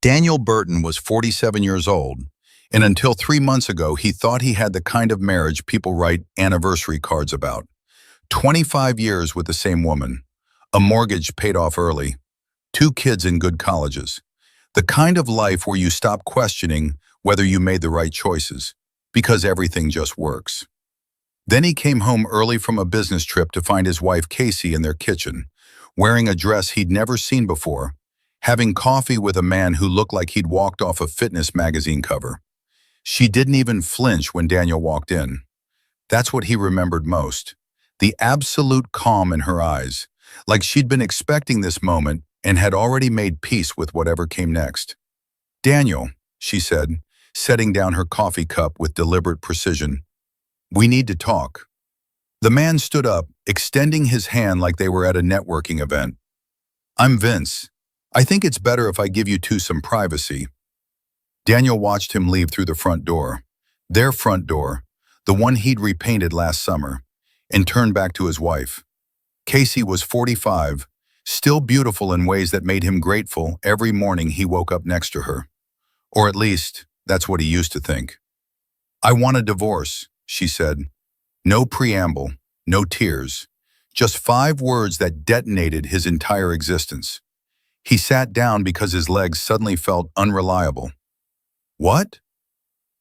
Daniel Burton was 47 years old, and until 3 months ago, he thought he had the kind of marriage people write anniversary cards about. 25 years with the same woman, a mortgage paid off early, 2 kids in good colleges. The kind of life where you stop questioning whether you made the right choices, because everything just works. Then he came home early from a business trip to find his wife Casey in their kitchen, wearing a dress he'd never seen before, having coffee with a man who looked like he'd walked off a fitness magazine cover. She didn't even flinch when Daniel walked in. That's what he remembered most. The absolute calm in her eyes, like she'd been expecting this moment and had already made peace with whatever came next. "Daniel," she said, setting down her coffee cup with deliberate precision, "we need to talk." The man stood up, extending his hand like they were at a networking event. "I'm Vince. I think it's better if I give you two some privacy." Daniel watched him leave through the front door, their front door, the one he'd repainted last summer, and turned back to his wife. Casey was 45, still beautiful in ways that made him grateful every morning he woke up next to her. Or at least, that's what he used to think. "I want a divorce," she said. No preamble, no tears, just 5 words that detonated his entire existence. He sat down because his legs suddenly felt unreliable. "What?"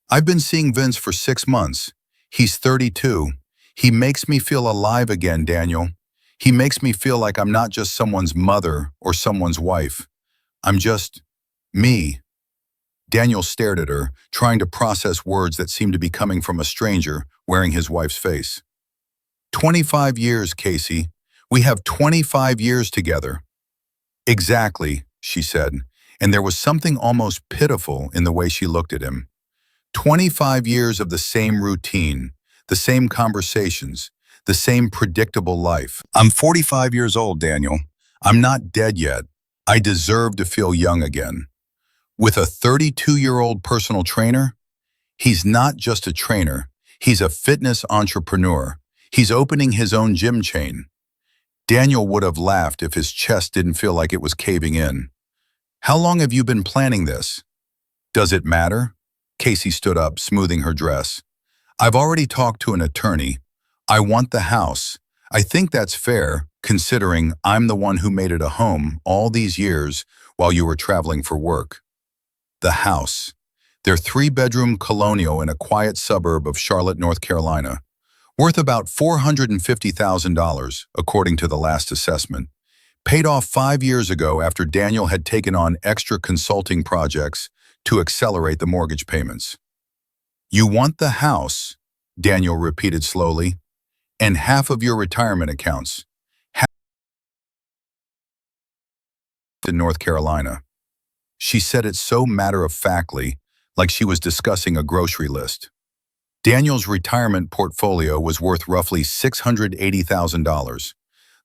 "I've been seeing Vince for 6 months. He's 32. He makes me feel alive again, Daniel. He makes me feel like I'm not just someone's mother or someone's wife. I'm just me." Daniel stared at her, trying to process words that seemed to be coming from a stranger wearing his wife's face. 25 years, Casey. We have 25 years together." "Exactly," she said, and there was something almost pitiful in the way she looked at him. 25 years of the same routine, the same conversations, the same predictable life. "I'm 45 years old, Daniel. I'm not dead yet. I deserve to feel young again." With a 32-year-old personal trainer? He's not just a trainer. He's a fitness entrepreneur. He's opening his own gym chain. Daniel would have laughed if his chest didn't feel like it was caving in. "How long have you been planning this?" "Does it matter?" Casey stood up, smoothing her dress. "I've already talked to an attorney. I want the house. I think that's fair, considering I'm the one who made it a home all these years while you were traveling for work." The house. Their 3-bedroom colonial in a quiet suburb of Charlotte, North Carolina, worth about $450,000, according to the last assessment, paid off 5 years ago after Daniel had taken on extra consulting projects to accelerate the mortgage payments. "You want the house," Daniel repeated slowly, "and half of your retirement accounts, half in North Carolina." She said it so matter-of-factly, like she was discussing a grocery list. Daniel's retirement portfolio was worth roughly $680,000,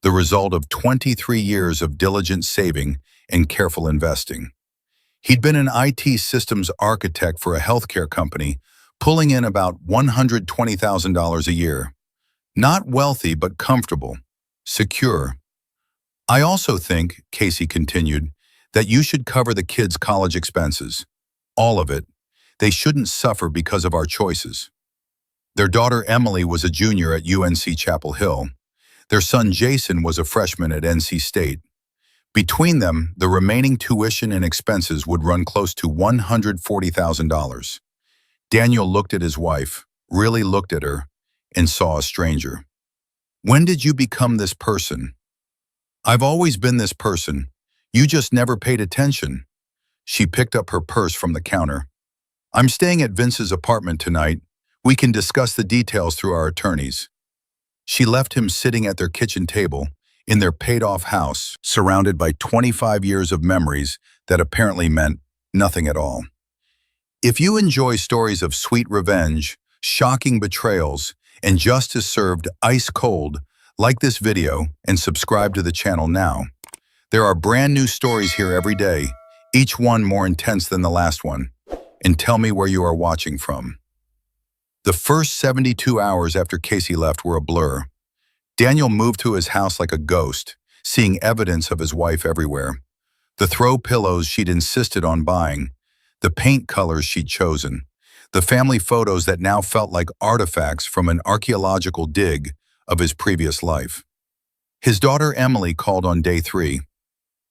the result of 23 years of diligent saving and careful investing. He'd been an IT systems architect for a healthcare company, pulling in about $120,000 a year. Not wealthy, but comfortable, secure. "I also think," Casey continued, "that you should cover the kids' college expenses. All of it. They shouldn't suffer because of our choices." Their daughter Emily was a junior at UNC Chapel Hill. Their son Jason was a freshman at NC State. Between them, the remaining tuition and expenses would run close to $140,000. Daniel looked at his wife, really looked at her, and saw a stranger. "When did you become this person?" "I've always been this person. You just never paid attention." She picked up her purse from the counter. "I'm staying at Vince's apartment tonight. We can discuss the details through our attorneys." She left him sitting at their kitchen table, in their paid-off house, surrounded by 25 years of memories that apparently meant nothing at all. If you enjoy stories of sweet revenge, shocking betrayals, and justice served ice cold, like this video and subscribe to the channel now. There are brand new stories here every day, each one more intense than the last one. And tell me where you are watching from. The first 72 hours after Casey left were a blur. Daniel moved to his house like a ghost, seeing evidence of his wife everywhere. The throw pillows she'd insisted on buying, the paint colors she'd chosen, the family photos that now felt like artifacts from an archaeological dig of his previous life. His daughter Emily called on day 3.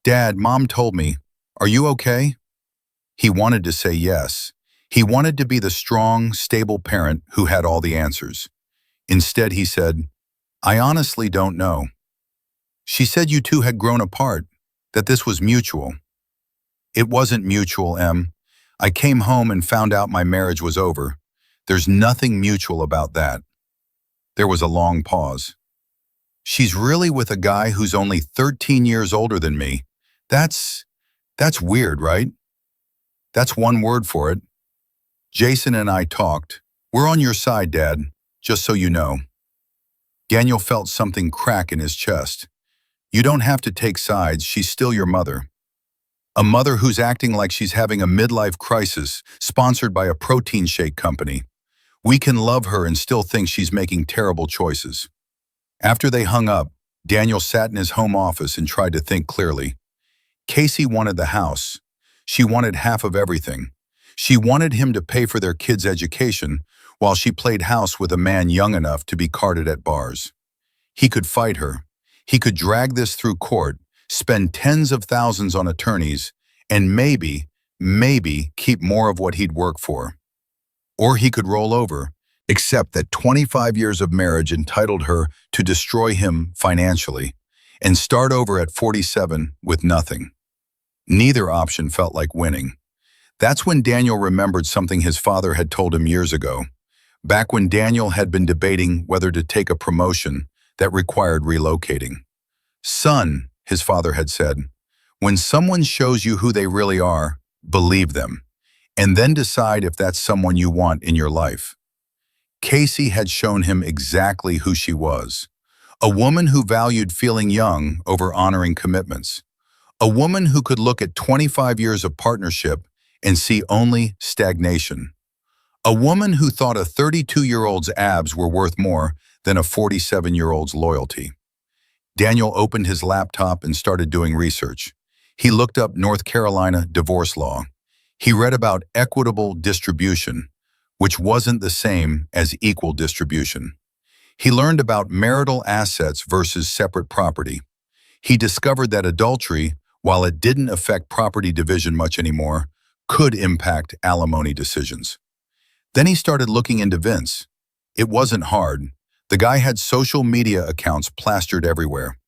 "Dad, Mom told me, are you okay?" He wanted to say yes. He wanted to be the strong, stable parent who had all the answers. Instead, he said, "I honestly don't know. She said you two had grown apart, that this was mutual." "It wasn't mutual, Em. I came home and found out my marriage was over. There's nothing mutual about that." There was a long pause. "She's really with a guy who's only 13 years older than me. That's weird, right?" "That's one word for it. Jason and I talked. We're on your side, Dad, just so you know." Daniel felt something crack in his chest. "You don't have to take sides. She's still your mother. A mother who's acting like she's having a midlife crisis sponsored by a protein shake company. We can love her and still think she's making terrible choices." After they hung up, Daniel sat in his home office and tried to think clearly. Casey wanted the house. She wanted half of everything. She wanted him to pay for their kids' education while she played house with a man young enough to be carded at bars. He could fight her. He could drag this through court, spend tens of thousands on attorneys, and maybe keep more of what he'd worked for. Or he could roll over, except that 25 years of marriage entitled her to destroy him financially and start over at 47 with nothing. Neither option felt like winning. That's when Daniel remembered something his father had told him years ago, back when Daniel had been debating whether to take a promotion that required relocating. "Son," his father had said, "when someone shows you who they really are, believe them, and then decide if that's someone you want in your life." Casey had shown him exactly who she was. A woman who valued feeling young over honoring commitments. A woman who could look at 25 years of partnership and see only stagnation. A woman who thought a 32-year-old's abs were worth more than a 47-year-old's loyalty. Daniel opened his laptop and started doing research. He looked up North Carolina divorce law. He read about equitable distribution, which wasn't the same as equal distribution. He learned about marital assets versus separate property. He discovered that adultery, while it didn't affect property division much anymore, could impact alimony decisions. Then he started looking into Vince. It wasn't hard. The guy had social media accounts plastered everywhere.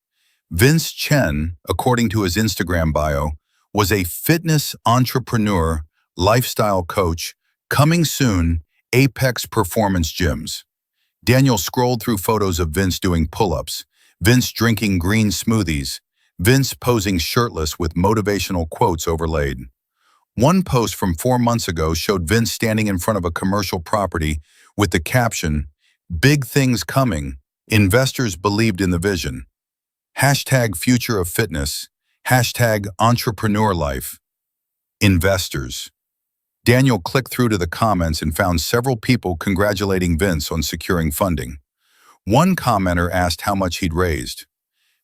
Vince Chen, according to his Instagram bio, was a fitness entrepreneur, lifestyle coach, coming soon, Apex Performance Gyms. Daniel scrolled through photos of Vince doing pull-ups, Vince drinking green smoothies, Vince posing shirtless with motivational quotes overlaid. One post from 4 months ago showed Vince standing in front of a commercial property with the caption, "Big things coming. Investors believed in the vision. Hashtag future of fitness. Hashtag entrepreneur life. Investors." Daniel clicked through to the comments and found several people congratulating Vince on securing funding. One commenter asked how much he'd raised.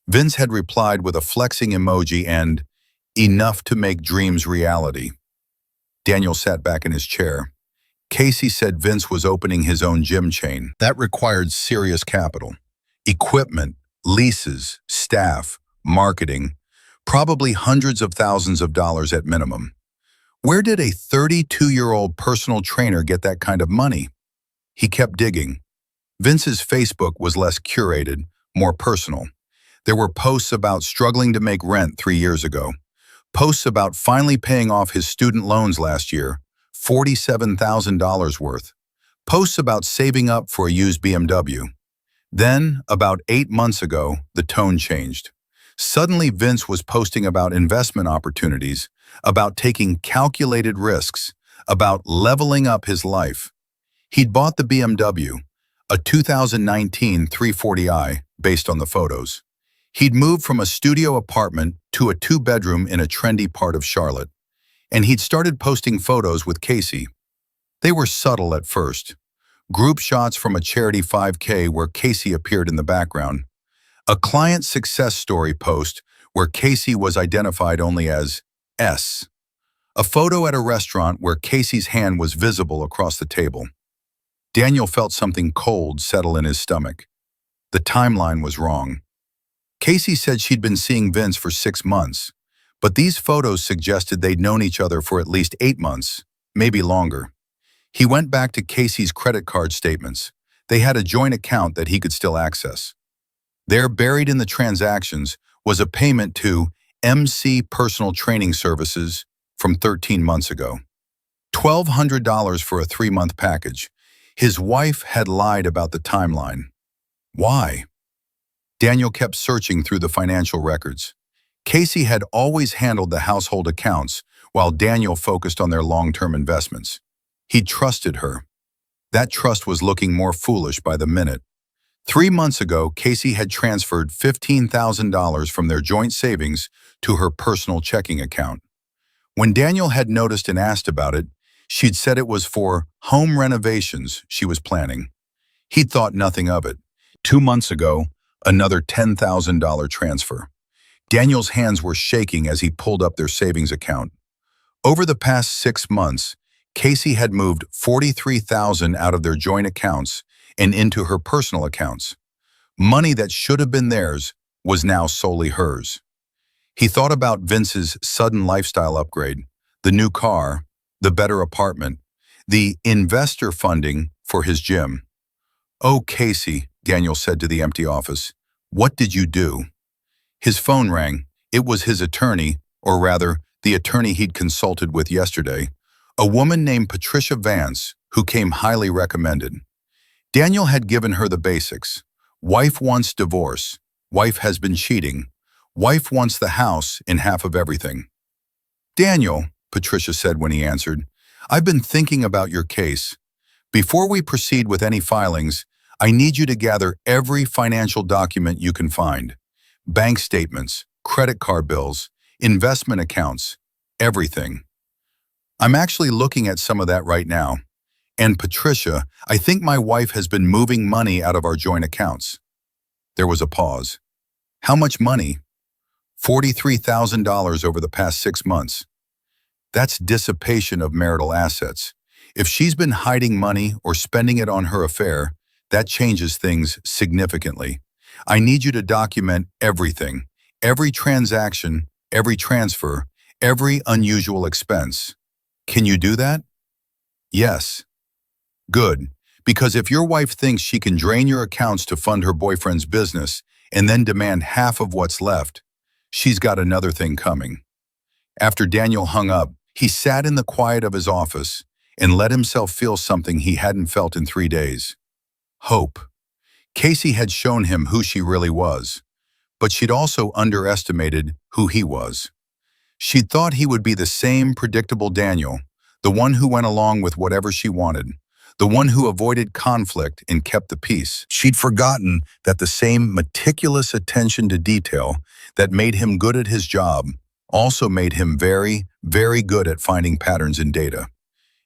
Vince had replied with a flexing emoji and, "Enough to make dreams reality." Daniel sat back in his chair. Casey said Vince was opening his own gym chain. That required serious capital. Equipment, leases, staff, marketing, probably hundreds of thousands of dollars at minimum. Where did a 32-year-old personal trainer get that kind of money? He kept digging. Vince's Facebook was less curated, more personal. There were posts about struggling to make rent 3 years ago. Posts about finally paying off his student loans last year, $47,000 worth. Posts about saving up for a used BMW. Then, about 8 months ago, the tone changed. Suddenly, Vince was posting about investment opportunities, about taking calculated risks, about leveling up his life. He'd bought the BMW, a 2019 340i, based on the photos. He'd moved from a studio apartment to a 2-bedroom in a trendy part of Charlotte. And he'd started posting photos with Casey. They were subtle at first. Group shots from a charity 5K where Casey appeared in the background. A client success story post where Casey was identified only as S. A photo at a restaurant where Casey's hand was visible across the table. Daniel felt something cold settle in his stomach. The timeline was wrong. Casey said she'd been seeing Vince for 6 months, but these photos suggested they'd known each other for at least 8 months, maybe longer. He went back to Casey's credit card statements. They had a joint account that he could still access. There, buried in the transactions, was a payment to MC Personal Training Services from 13 months ago. $1,200 for a 3-month package. His wife had lied about the timeline. Why? Daniel kept searching through the financial records. Casey had always handled the household accounts, while Daniel focused on their long-term investments. He trusted her. That trust was looking more foolish by the minute. 3 months ago, Casey had transferred $15,000 from their joint savings to her personal checking account. When Daniel had noticed and asked about it, she'd said it was for home renovations she was planning. He'd thought nothing of it. 2 months ago, another $10,000 transfer. Daniel's hands were shaking as he pulled up their savings account. Over the past 6 months, Casey had moved $43,000 out of their joint accounts and into her personal accounts. Money that should have been theirs was now solely hers. He thought about Vince's sudden lifestyle upgrade, the new car, the better apartment, the investor funding for his gym. "Oh, Casey," Daniel said to the empty office, "what did you do?" His phone rang. It was his attorney, or rather, the attorney he'd consulted with yesterday, a woman named Patricia Vance, who came highly recommended. Daniel had given her the basics. Wife wants divorce. Wife has been cheating. Wife wants the house in half of everything. "Daniel," Patricia said when he answered, "I've been thinking about your case. Before we proceed with any filings, I need you to gather every financial document you can find. Bank statements, credit card bills, investment accounts, everything. I'm actually looking at some of that right now. And Patricia, I think my wife has been moving money out of our joint accounts." There was a pause. "How much money?" $43,000 over the past 6 months. That's dissipation of marital assets. If she's been hiding money or spending it on her affair, that changes things significantly. I need you to document everything, every transaction, every transfer, every unusual expense. Can you do that? Yes. Good, because if your wife thinks she can drain your accounts to fund her boyfriend's business and then demand half of what's left, she's got another thing coming. After Daniel hung up, he sat in the quiet of his office and let himself feel something he hadn't felt in 3 days. Hope. Casey had shown him who she really was, but she'd also underestimated who he was. She'd thought he would be the same predictable Daniel, the one who went along with whatever she wanted, the one who avoided conflict and kept the peace. She'd forgotten that the same meticulous attention to detail that made him good at his job also made him very, very good at finding patterns in data.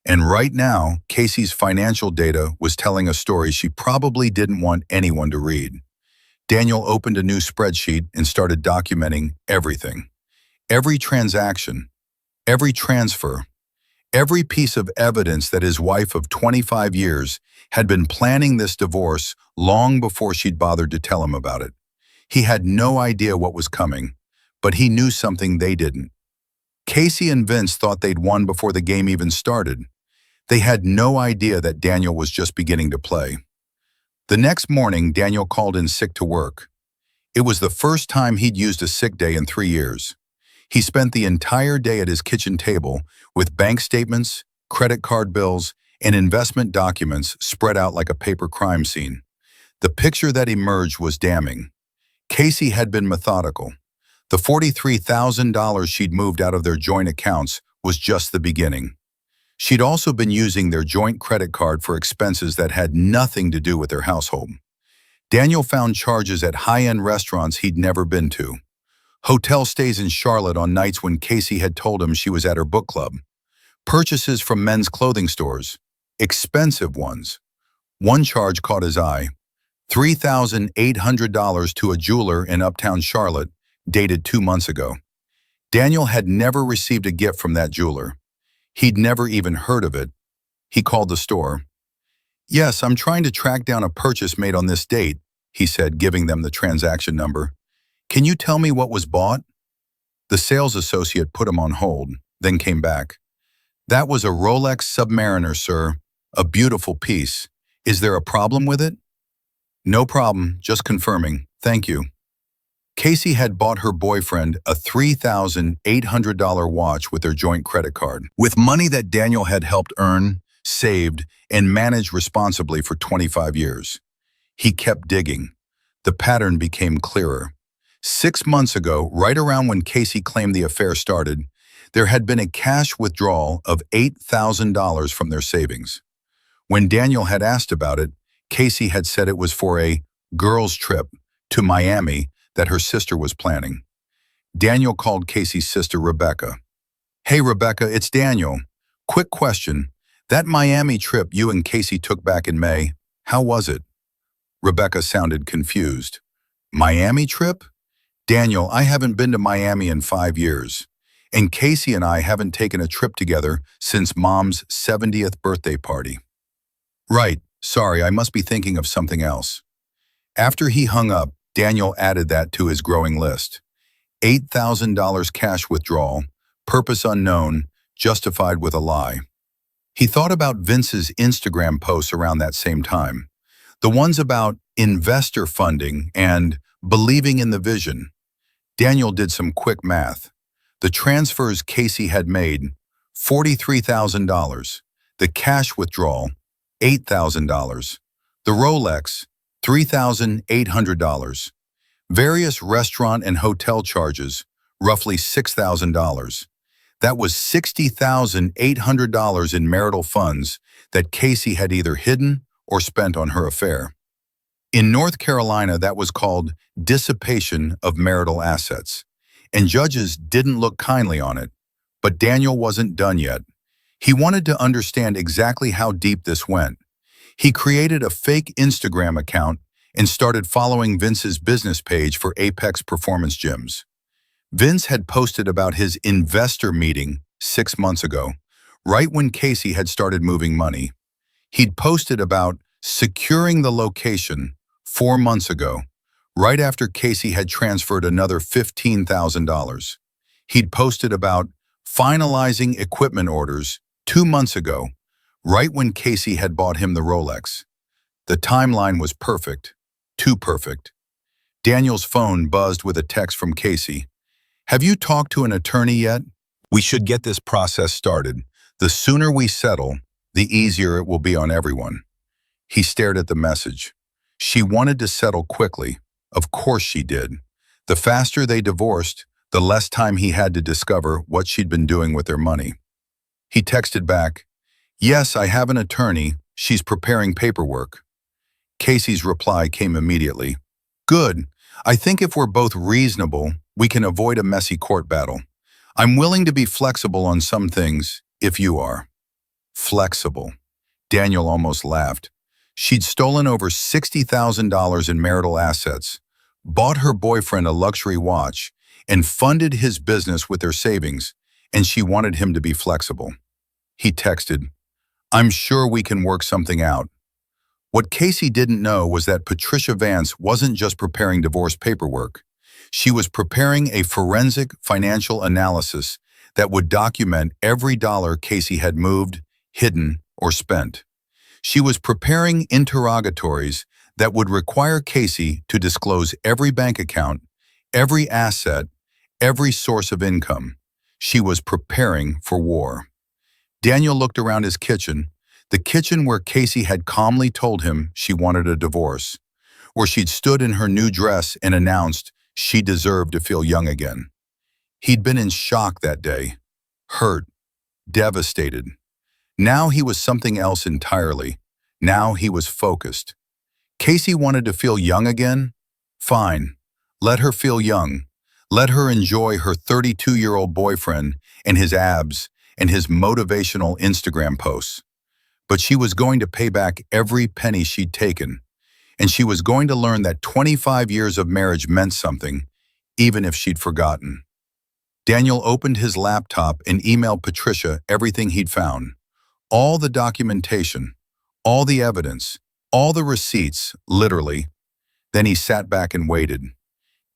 And right now, Casey's financial data was telling a story she probably didn't want anyone to read. Daniel opened a new spreadsheet and started documenting everything. Every transaction, every transfer, every piece of evidence that his wife of 25 years had been planning this divorce long before she'd bothered to tell him about it. He had no idea what was coming, but he knew something they didn't. Casey and Vince thought they'd won before the game even started. They had no idea that Daniel was just beginning to play. The next morning, Daniel called in sick to work. It was the first time he'd used a sick day in 3 years. He spent the entire day at his kitchen table with bank statements, credit card bills, and investment documents spread out like a paper crime scene. The picture that emerged was damning. Casey had been methodical. The $43,000 she'd moved out of their joint accounts was just the beginning. She'd also been using their joint credit card for expenses that had nothing to do with their household. Daniel found charges at high-end restaurants he'd never been to. Hotel stays in Charlotte on nights when Casey had told him she was at her book club. Purchases from men's clothing stores, expensive ones. One charge caught his eye. $3,800 to a jeweler in uptown Charlotte, dated 2 months ago. Daniel had never received a gift from that jeweler. He'd never even heard of it. He called the store. "Yes, I'm trying to track down a purchase made on this date," he said, giving them the transaction number. "Can you tell me what was bought?" The sales associate put him on hold, then came back. "That was a Rolex Submariner, sir. A beautiful piece. Is there a problem with it?" "No problem, just confirming. Thank you." Casey had bought her boyfriend a $3,800 watch with their joint credit card, with money that Daniel had helped earn, saved, and managed responsibly for 25 years. He kept digging. The pattern became clearer. 6 months ago, right around when Casey claimed the affair started, there had been a cash withdrawal of $8,000 from their savings. When Daniel had asked about it, Casey had said it was for a girls' trip to Miami that her sister was planning. Daniel called Casey's sister, Rebecca. "Hey, Rebecca, it's Daniel. Quick question. That Miami trip you and Casey took back in May, how was it?" Rebecca sounded confused. "Miami trip? Daniel, I haven't been to Miami in 5 years. And Casey and I haven't taken a trip together since Mom's 70th birthday party." "Right, sorry, I must be thinking of something else." After he hung up, Daniel added that to his growing list. $8,000 cash withdrawal, purpose unknown, justified with a lie. He thought about Vince's Instagram posts around that same time. The ones about investor funding and believing in the vision. Daniel did some quick math. The transfers Casey had made, $43,000. The cash withdrawal, $8,000. The Rolex, $3,800. Various restaurant and hotel charges, roughly $6,000. That was $60,800 in marital funds that Casey had either hidden or spent on her affair. In North Carolina, that was called dissipation of marital assets, and judges didn't look kindly on it. But Daniel wasn't done yet. He wanted to understand exactly how deep this went. He created a fake Instagram account and started following Vince's business page for Apex Performance Gyms. Vince had posted about his investor meeting 6 months ago, right when Casey had started moving money. He'd posted about securing the location 4 months ago, right after Casey had transferred another $15,000. He'd posted about finalizing equipment orders 2 months ago, right when Casey had bought him the Rolex. The timeline was perfect, too perfect. Daniel's phone buzzed with a text from Casey. "Have you talked to an attorney yet? We should get this process started. The sooner we settle, the easier it will be on everyone." He stared at the message. She wanted to settle quickly. Of course she did. The faster they divorced, the less time he had to discover what she'd been doing with their money. He texted back, "Yes, I have an attorney. She's preparing paperwork." Casey's reply came immediately. "Good. I think if we're both reasonable, we can avoid a messy court battle. I'm willing to be flexible on some things, if you are." Flexible. Daniel almost laughed. She'd stolen over $60,000 in marital assets, bought her boyfriend a luxury watch, and funded his business with their savings, and she wanted him to be flexible. He texted, "I'm sure we can work something out." What Casey didn't know was that Patricia Vance wasn't just preparing divorce paperwork. She was preparing a forensic financial analysis that would document every dollar Casey had moved, hidden, or spent. She was preparing interrogatories that would require Casey to disclose every bank account, every asset, every source of income. She was preparing for war. Daniel looked around his kitchen, the kitchen where Casey had calmly told him she wanted a divorce, where she'd stood in her new dress and announced she deserved to feel young again. He'd been in shock that day, hurt, devastated. Now he was something else entirely. Now he was focused. Casey wanted to feel young again? Fine. Let her feel young. Let her enjoy her 32-year-old boyfriend and his abs and his motivational Instagram posts. But she was going to pay back every penny she'd taken, and she was going to learn that 25 years of marriage meant something, even if she'd forgotten. Daniel opened his laptop and emailed Patricia everything he'd found. All the documentation, all the evidence, all the receipts, literally. Then he sat back and waited.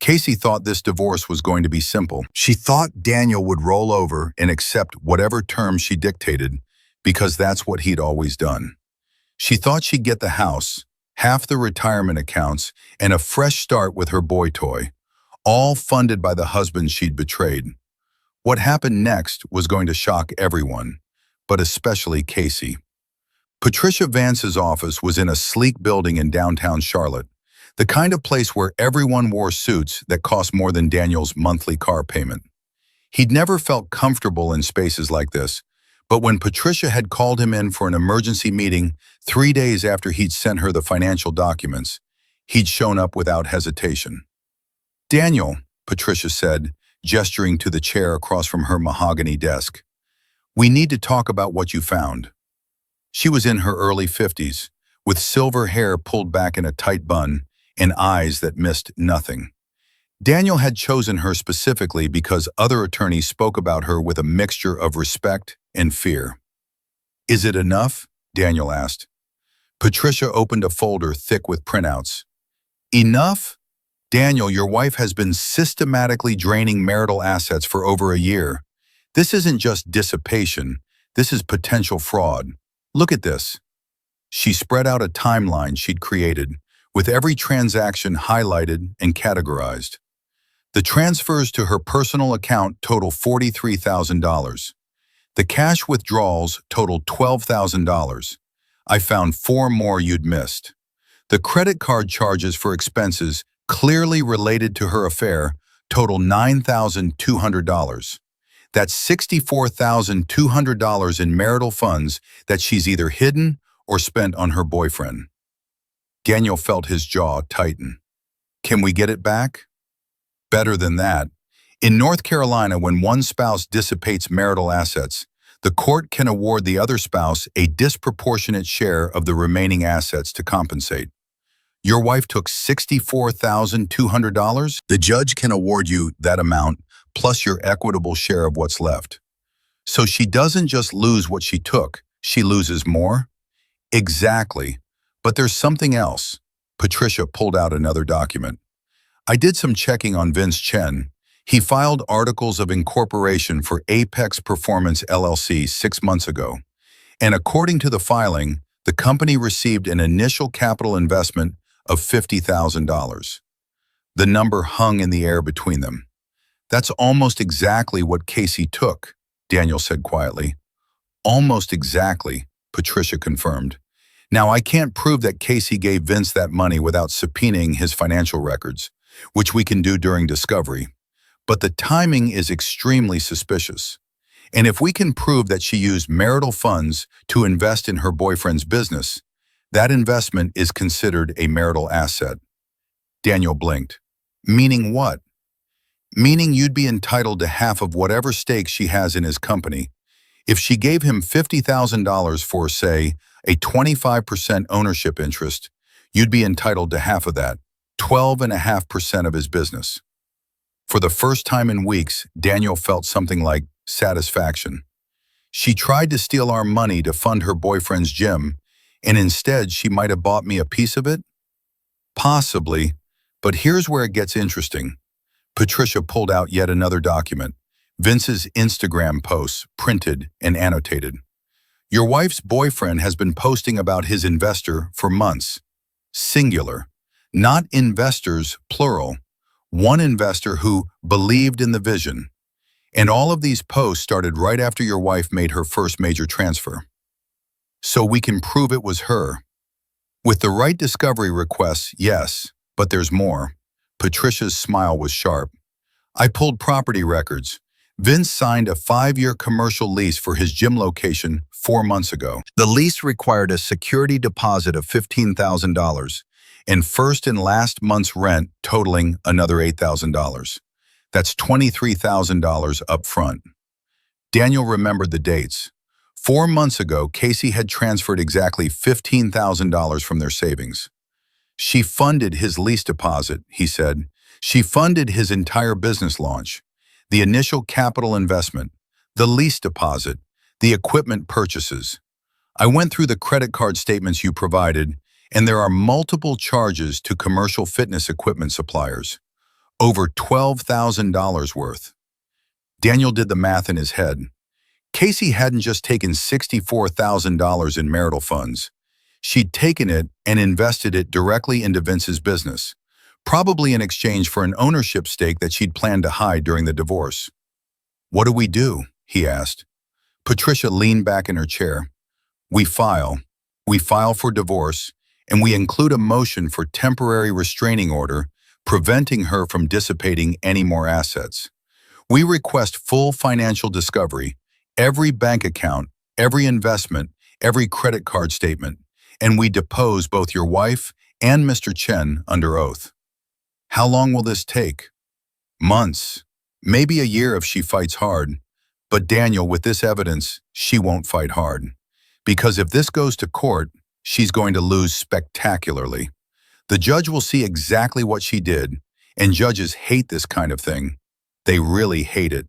Casey thought this divorce was going to be simple. She thought Daniel would roll over and accept whatever terms she dictated because that's what he'd always done. She thought she'd get the house, half the retirement accounts, and a fresh start with her boy toy, all funded by the husband she'd betrayed. What happened next was going to shock everyone, but especially Casey. Patricia Vance's office was in a sleek building in downtown Charlotte, the kind of place where everyone wore suits that cost more than Daniel's monthly car payment. He'd never felt comfortable in spaces like this, but when Patricia had called him in for an emergency meeting 3 days after he'd sent her the financial documents, he'd shown up without hesitation. "Daniel," Patricia said, gesturing to the chair across from her mahogany desk, "we need to talk about what you found." She was in her early 50s, with silver hair pulled back in a tight bun and eyes that missed nothing. Daniel had chosen her specifically because other attorneys spoke about her with a mixture of respect and fear. "Is it enough?" Daniel asked. Patricia opened a folder thick with printouts. "Enough? Daniel, your wife has been systematically draining marital assets for over a year. This isn't just dissipation, this is potential fraud. Look at this." She spread out a timeline she'd created, with every transaction highlighted and categorized. The transfers to her personal account total $43,000. The cash withdrawals totaled $12,000. I found 4 more you'd missed. The credit card charges for expenses clearly related to her affair total $9,200. That's $64,200 in marital funds that she's either hidden or spent on her boyfriend. Daniel felt his jaw tighten. "Can we get it back?" "Better than that. In North Carolina, when one spouse dissipates marital assets, the court can award the other spouse a disproportionate share of the remaining assets to compensate. Your wife took $64,200? The judge can award you that amount plus your equitable share of what's left. So she doesn't just lose what she took, she loses more?" "Exactly. But there's something else." Patricia pulled out another document. "I did some checking on Vince Chen. He filed articles of incorporation for Apex Performance LLC 6 months ago. And according to the filing, the company received an initial capital investment of $50,000. The number hung in the air between them. "That's almost exactly what Casey took," Daniel said quietly. "Almost exactly," Patricia confirmed. "Now, I can't prove that Casey gave Vince that money without subpoenaing his financial records, which we can do during discovery. But the timing is extremely suspicious. And if we can prove that she used marital funds to invest in her boyfriend's business, that investment is considered a marital asset." Daniel blinked. "Meaning what?" "Meaning you'd be entitled to half of whatever stake she has in his company. If she gave him $50,000 for, say, a 25% ownership interest, you'd be entitled to half of that, 12.5% of his business." For the first time in weeks, Daniel felt something like satisfaction. "She tried to steal our money to fund her boyfriend's gym, and instead she might have bought me a piece of it?" "Possibly, but here's where it gets interesting." Patricia pulled out yet another document, Vince's Instagram posts, printed and annotated. "Your wife's boyfriend has been posting about his investor for months. Singular. Not investors, plural. One investor who believed in the vision. And all of these posts started right after your wife made her first major transfer. So we can prove it was her. With the right discovery requests, yes, but there's more." Patricia's smile was sharp. "I pulled property records. Vince signed a 5-year commercial lease for his gym location 4 months ago. The lease required a security deposit of $15,000 and first and last month's rent totaling another $8,000. That's $23,000 up front." Daniel remembered the dates. 4 months ago, Casey had transferred exactly $15,000 from their savings. "She funded his lease deposit," he said. "She funded his entire business launch. the initial capital investment, the lease deposit, the equipment purchases. I went through the credit card statements you provided, and there are multiple charges to commercial fitness equipment suppliers. Over $12,000 worth. Daniel did the math in his head. Casey hadn't just taken $64,000 in marital funds. She'd taken it and invested it directly into Vince's business, probably in exchange for an ownership stake that she'd planned to hide during the divorce. "What do we do?" he asked. Patricia leaned back in her chair. We file. We file for divorce, and we include a motion for temporary restraining order, preventing her from dissipating any more assets. We request full financial discovery, every bank account, every investment, every credit card statement, and we depose both your wife and Mr. Chen under oath. How long will this take? Months, maybe a year if she fights hard. But Daniel, with this evidence, she won't fight hard. Because if this goes to court, she's going to lose spectacularly. The judge will see exactly what she did, and judges hate this kind of thing. They really hate it.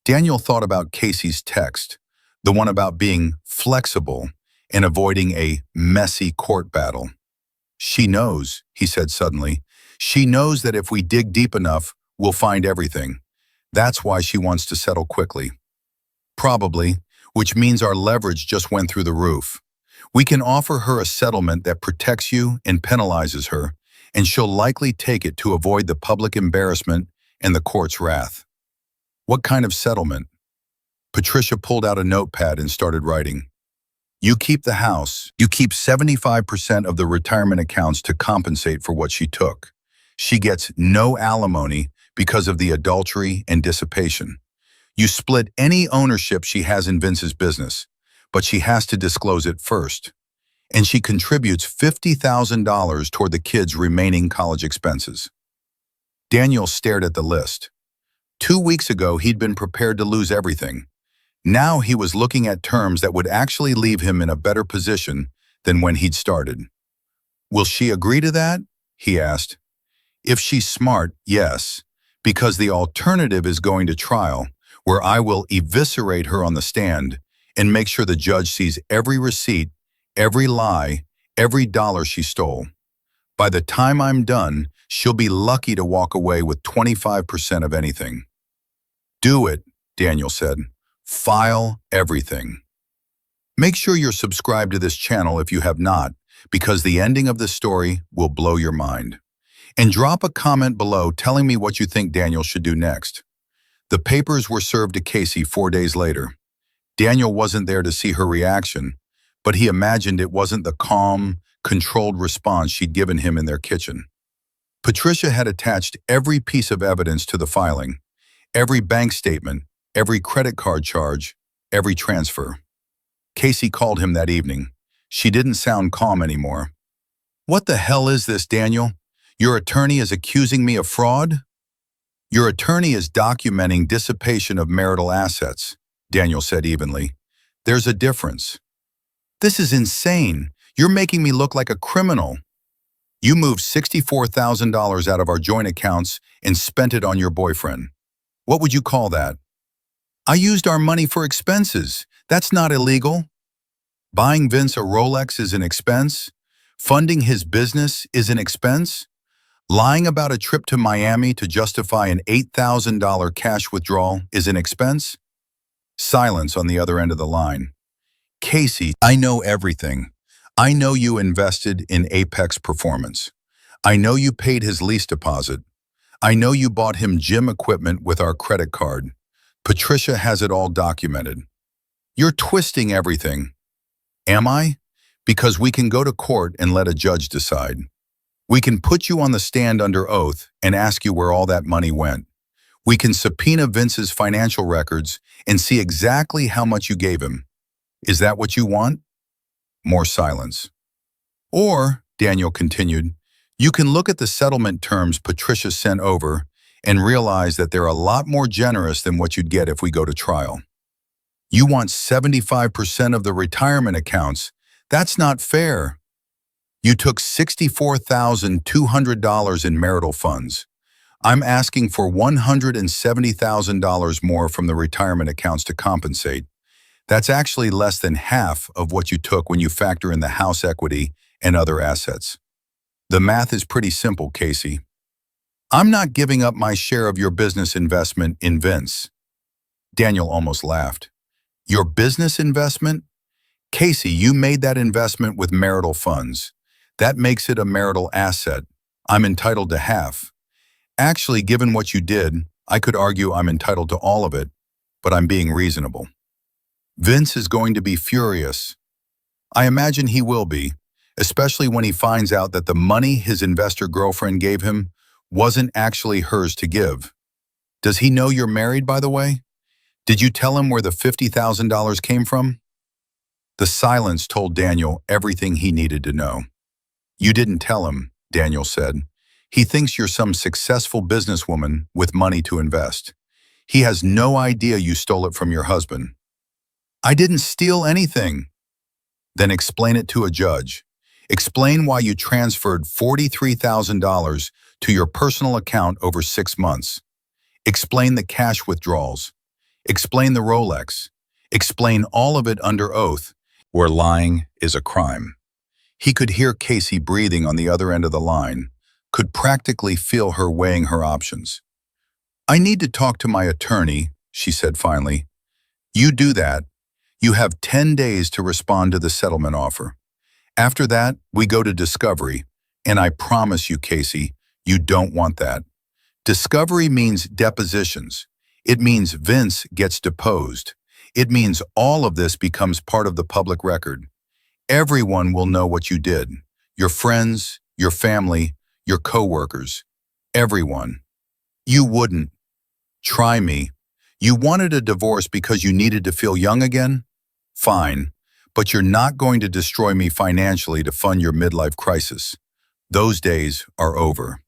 Daniel thought about Casey's text, the one about being flexible and avoiding a messy court battle. She knows, he said suddenly. She knows that if we dig deep enough, we'll find everything. That's why she wants to settle quickly. Probably, which means our leverage just went through the roof. We can offer her a settlement that protects you and penalizes her, and she'll likely take it to avoid the public embarrassment and the court's wrath. What kind of settlement? Patricia pulled out a notepad and started writing. You keep the house. You keep 75% of the retirement accounts to compensate for what she took. She gets no alimony because of the adultery and dissipation. You split any ownership she has in Vince's business, but she has to disclose it first. And she contributes $50,000 toward the kids' remaining college expenses. Daniel stared at the list. 2 weeks ago, he'd been prepared to lose everything. Now he was looking at terms that would actually leave him in a better position than when he'd started. Will she agree to that? He asked. If she's smart, yes, because the alternative is going to trial, where I will eviscerate her on the stand and make sure the judge sees every receipt, every lie, every dollar she stole. By the time I'm done, she'll be lucky to walk away with 25% of anything. Do it, Daniel said. File everything. Make sure you're subscribed to this channel if you have not, because the ending of this story will blow your mind. And drop a comment below telling me what you think Daniel should do next. The papers were served to Casey 4 days later. Daniel wasn't there to see her reaction, but he imagined it wasn't the calm, controlled response she'd given him in their kitchen. Patricia had attached every piece of evidence to the filing, every bank statement, every credit card charge, every transfer. Casey called him that evening. She didn't sound calm anymore. What the hell is this, Daniel? Your attorney is accusing me of fraud? Your attorney is documenting dissipation of marital assets, Daniel said evenly. There's a difference. This is insane. You're making me look like a criminal. You moved $64,000 out of our joint accounts and spent it on your boyfriend. What would you call that? I used our money for expenses. That's not illegal. Buying Vince a Rolex is an expense. Funding his business is an expense. Lying about a trip to Miami to justify an $8,000 cash withdrawal is an expense. Silence on the other end of the line. Casey, I know everything. I know you invested in Apex Performance. I know you paid his lease deposit. I know you bought him gym equipment with our credit card. Patricia has it all documented. You're twisting everything. Am I? Because we can go to court and let a judge decide. We can put you on the stand under oath and ask you where all that money went. We can subpoena Vince's financial records and see exactly how much you gave him. Is that what you want? More silence. Or, Daniel continued, you can look at the settlement terms Patricia sent over and realize that they're a lot more generous than what you'd get if we go to trial. You want 75% of the retirement accounts. That's not fair. You took $64,200 in marital funds. I'm asking for $170,000 more from the retirement accounts to compensate. That's actually less than half of what you took when you factor in the house equity and other assets. The math is pretty simple, Casey. I'm not giving up my share of your business investment in Vince. Daniel almost laughed. Your business investment? Casey, you made that investment with marital funds. That makes it a marital asset. I'm entitled to half. Actually, given what you did, I could argue I'm entitled to all of it, but I'm being reasonable. Vince is going to be furious. I imagine he will be, especially when he finds out that the money his investor girlfriend gave him wasn't actually hers to give. Does he know you're married, by the way? Did you tell him where the $50,000 came from? The silence told Daniel everything he needed to know. You didn't tell him, Daniel said. He thinks you're some successful businesswoman with money to invest. He has no idea you stole it from your husband. I didn't steal anything. Then explain it to a judge. Explain why you transferred $43,000 to your personal account over 6 months. Explain the cash withdrawals. Explain the Rolex. Explain all of it under oath, where lying is a crime. He could hear Casey breathing on the other end of the line, could practically feel her weighing her options. I need to talk to my attorney, she said finally. You do that. You have 10 days to respond to the settlement offer. After that, we go to discovery, and I promise you, Casey, you don't want that. Discovery means depositions. It means Vince gets deposed. It means all of this becomes part of the public record. Everyone will know what you did. Your friends, your family, your coworkers. Everyone. You wouldn't. Try me. You wanted a divorce because you needed to feel young again? Fine. But you're not going to destroy me financially to fund your midlife crisis. Those days are over.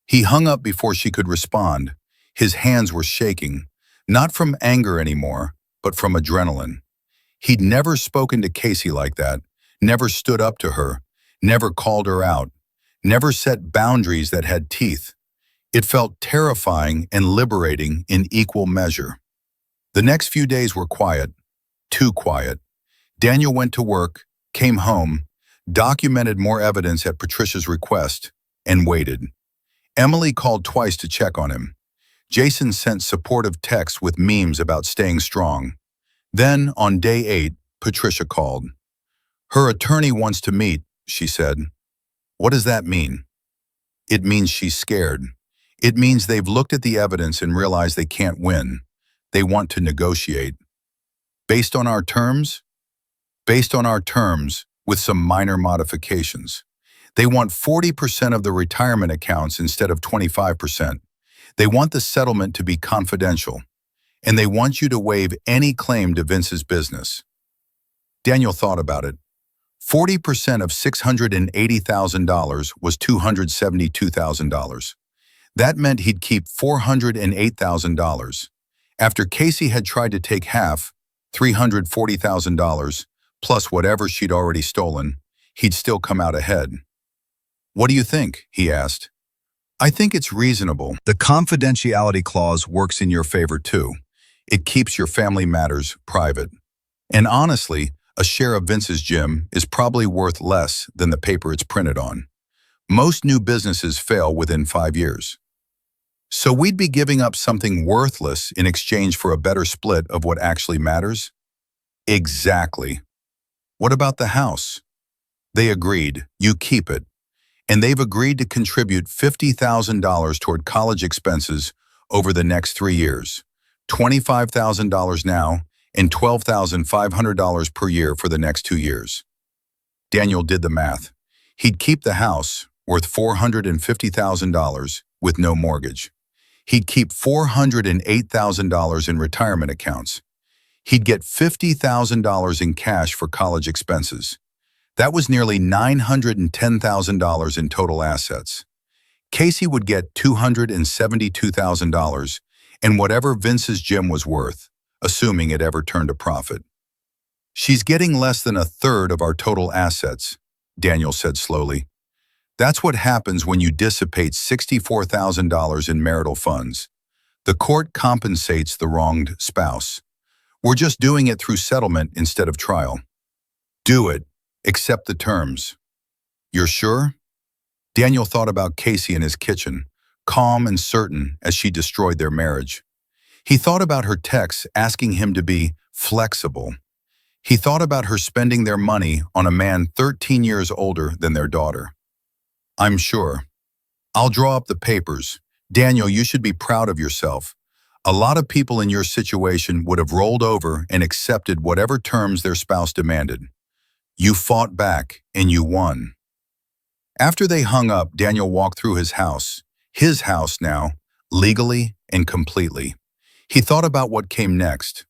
He hung up before she could respond. His hands were shaking, not from anger anymore, but from adrenaline. He'd never spoken to Casey like that, never stood up to her, never called her out, never set boundaries that had teeth. It felt terrifying and liberating in equal measure. The next few days were quiet, too quiet. Daniel went to work, came home, documented more evidence at Patricia's request, and waited. Emily called twice to check on him. Jason sent supportive texts with memes about staying strong. Then, on day 8, Patricia called. Her attorney wants to meet, she said. What does that mean? It means she's scared. It means they've looked at the evidence and realized they can't win. They want to negotiate. Based on our terms? Based on our terms, with some minor modifications. They want 40% of the retirement accounts instead of 25%. They want the settlement to be confidential. And they want you to waive any claim to Vince's business. Daniel thought about it. 40% of $680,000 was $272,000. That meant he'd keep $408,000. After Casey had tried to take half, $340,000, plus whatever she'd already stolen, he'd still come out ahead. What do you think? He asked. I think it's reasonable. The confidentiality clause works in your favor too. It keeps your family matters private. And honestly, a share of Vince's gym is probably worth less than the paper it's printed on. Most new businesses fail within 5 years. So we'd be giving up something worthless in exchange for a better split of what actually matters? Exactly. What about the house? They agreed, you keep it. And they've agreed to contribute $50,000 toward college expenses over the next 3 years. $25,000 now and $12,500 per year for the next 2 years. Daniel did the math. He'd keep the house, worth $450,000, with no mortgage. He'd keep $408,000 in retirement accounts. He'd get $50,000 in cash for college expenses. That was nearly $910,000 in total assets. Casey would get $272,000 and whatever Vince's gym was worth, assuming it ever turned a profit. She's getting less than a third of our total assets, Daniel said slowly. That's what happens when you dissipate $64,000 in marital funds. The court compensates the wronged spouse. We're just doing it through settlement instead of trial. Do it. Accept the terms. You're sure? Daniel thought about Casey in his kitchen, calm and certain as she destroyed their marriage. He thought about her texts asking him to be flexible. He thought about her spending their money on a man 13 years older than their daughter. I'm sure. I'll draw up the papers. Daniel, you should be proud of yourself. A lot of people in your situation would have rolled over and accepted whatever terms their spouse demanded. You fought back, and you won. After they hung up, Daniel walked through his house now, legally and completely. He thought about what came next.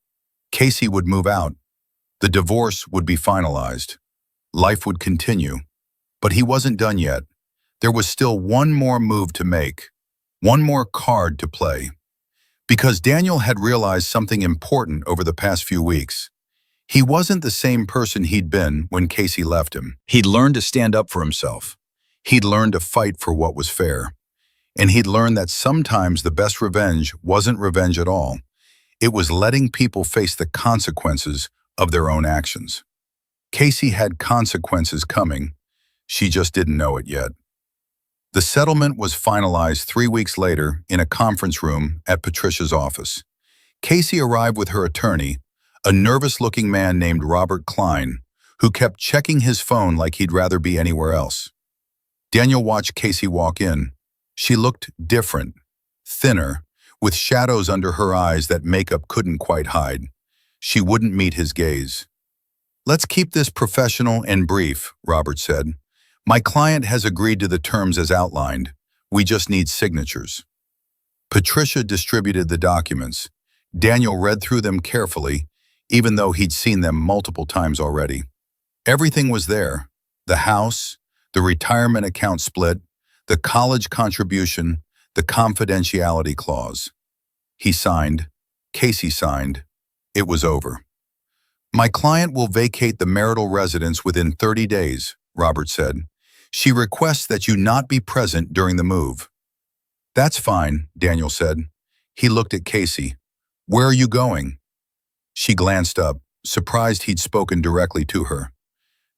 Casey would move out. The divorce would be finalized. Life would continue. But he wasn't done yet. There was still one more move to make, one more card to play. Because Daniel had realized something important over the past few weeks. He wasn't the same person he'd been when Casey left him. He'd learned to stand up for himself. He'd learned to fight for what was fair. And he'd learned that sometimes the best revenge wasn't revenge at all. It was letting people face the consequences of their own actions. Casey had consequences coming. She just didn't know it yet. The settlement was finalized 3 weeks later in a conference room at Patricia's office. Casey arrived with her attorney, a nervous-looking man named Robert Klein, who kept checking his phone like he'd rather be anywhere else. Daniel watched Casey walk in. She looked different, thinner, with shadows under her eyes that makeup couldn't quite hide. She wouldn't meet his gaze. "Let's keep this professional and brief," Robert said. "My client has agreed to the terms as outlined. We just need signatures." Patricia distributed the documents. Daniel read through them carefully, even though he'd seen them multiple times already. Everything was there: the house, the retirement account split, the college contribution, the confidentiality clause. He signed. Casey signed. It was over. "My client will vacate the marital residence within 30 days, Robert said. "She requests that you not be present during the move." "That's fine," Daniel said. He looked at Casey. "Where are you going?" She glanced up, surprised he'd spoken directly to her.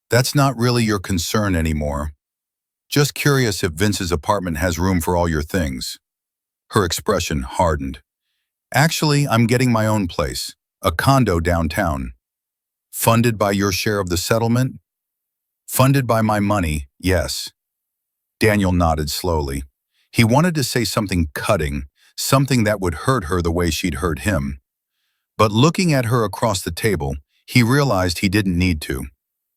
"That's not really your concern anymore. Just curious if Vince's apartment has room for all your things." Her expression hardened. "Actually, I'm getting my own place, a condo downtown." "Funded by your share of the settlement?" "Funded by my money, yes." Daniel nodded slowly. He wanted to say something cutting, something that would hurt her the way she'd hurt him. But looking at her across the table, he realized he didn't need to.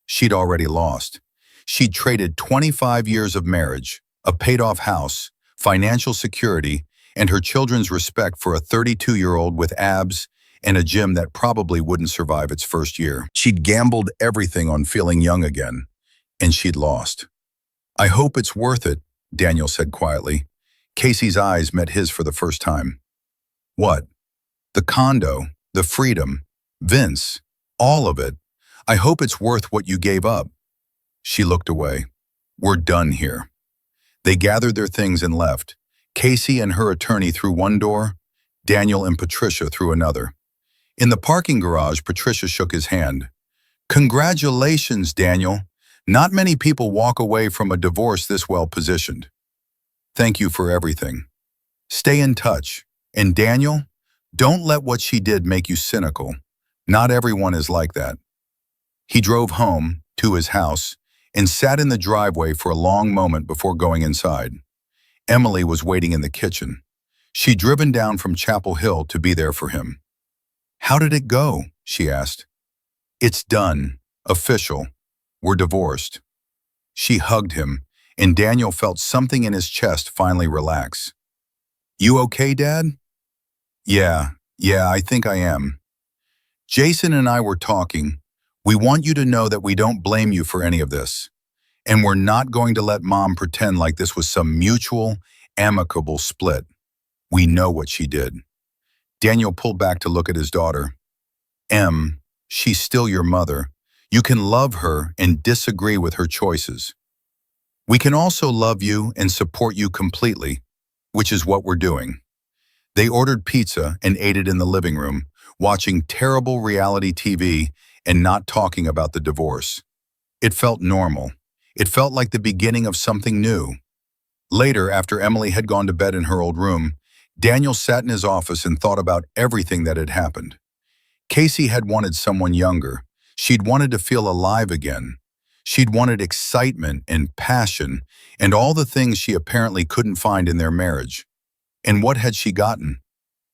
She'd already lost. She'd traded 25 years of marriage, a paid-off house, financial security, and her children's respect for a 32-year-old with abs and a gym that probably wouldn't survive its first year. She'd gambled everything on feeling young again, and she'd lost. "I hope it's worth it," Daniel said quietly. Casey's eyes met his for the first time. "What?" "The condo, the freedom, Vince, all of it. I hope it's worth what you gave up." She looked away. "We're done here." They gathered their things and left. Casey and her attorney through one door, Daniel and Patricia through another. In the parking garage, Patricia shook his hand. "Congratulations, Daniel. Not many people walk away from a divorce this well positioned. Thank you for everything. Stay in touch. And Daniel, don't let what she did make you cynical. Not everyone is like that." He drove home, to his house, and sat in the driveway for a long moment before going inside. Emily was waiting in the kitchen. She'd driven down from Chapel Hill to be there for him. "How did it go?" she asked. "It's done. Official. We're divorced." She hugged him, and Daniel felt something in his chest finally relax. "You okay, Dad?" Yeah, I think I am. Jason and I were talking. We want you to know that we don't blame you for any of this. And we're not going to let Mom pretend like this was some mutual, amicable split. We know what she did." Daniel pulled back to look at his daughter. She's still your mother. You can love her and disagree with her choices." We can also love you and support you completely, which is what we're doing. They ordered pizza and ate it in the living room, watching terrible reality TV and not talking about the divorce. It felt normal. It felt like the beginning of something new. Later, after Emily had gone to bed in her old room, Daniel sat in his office and thought about everything that had happened. Casey had wanted someone younger. She'd wanted to feel alive again. She'd wanted excitement and passion and all the things she apparently couldn't find in their marriage. And what had she gotten?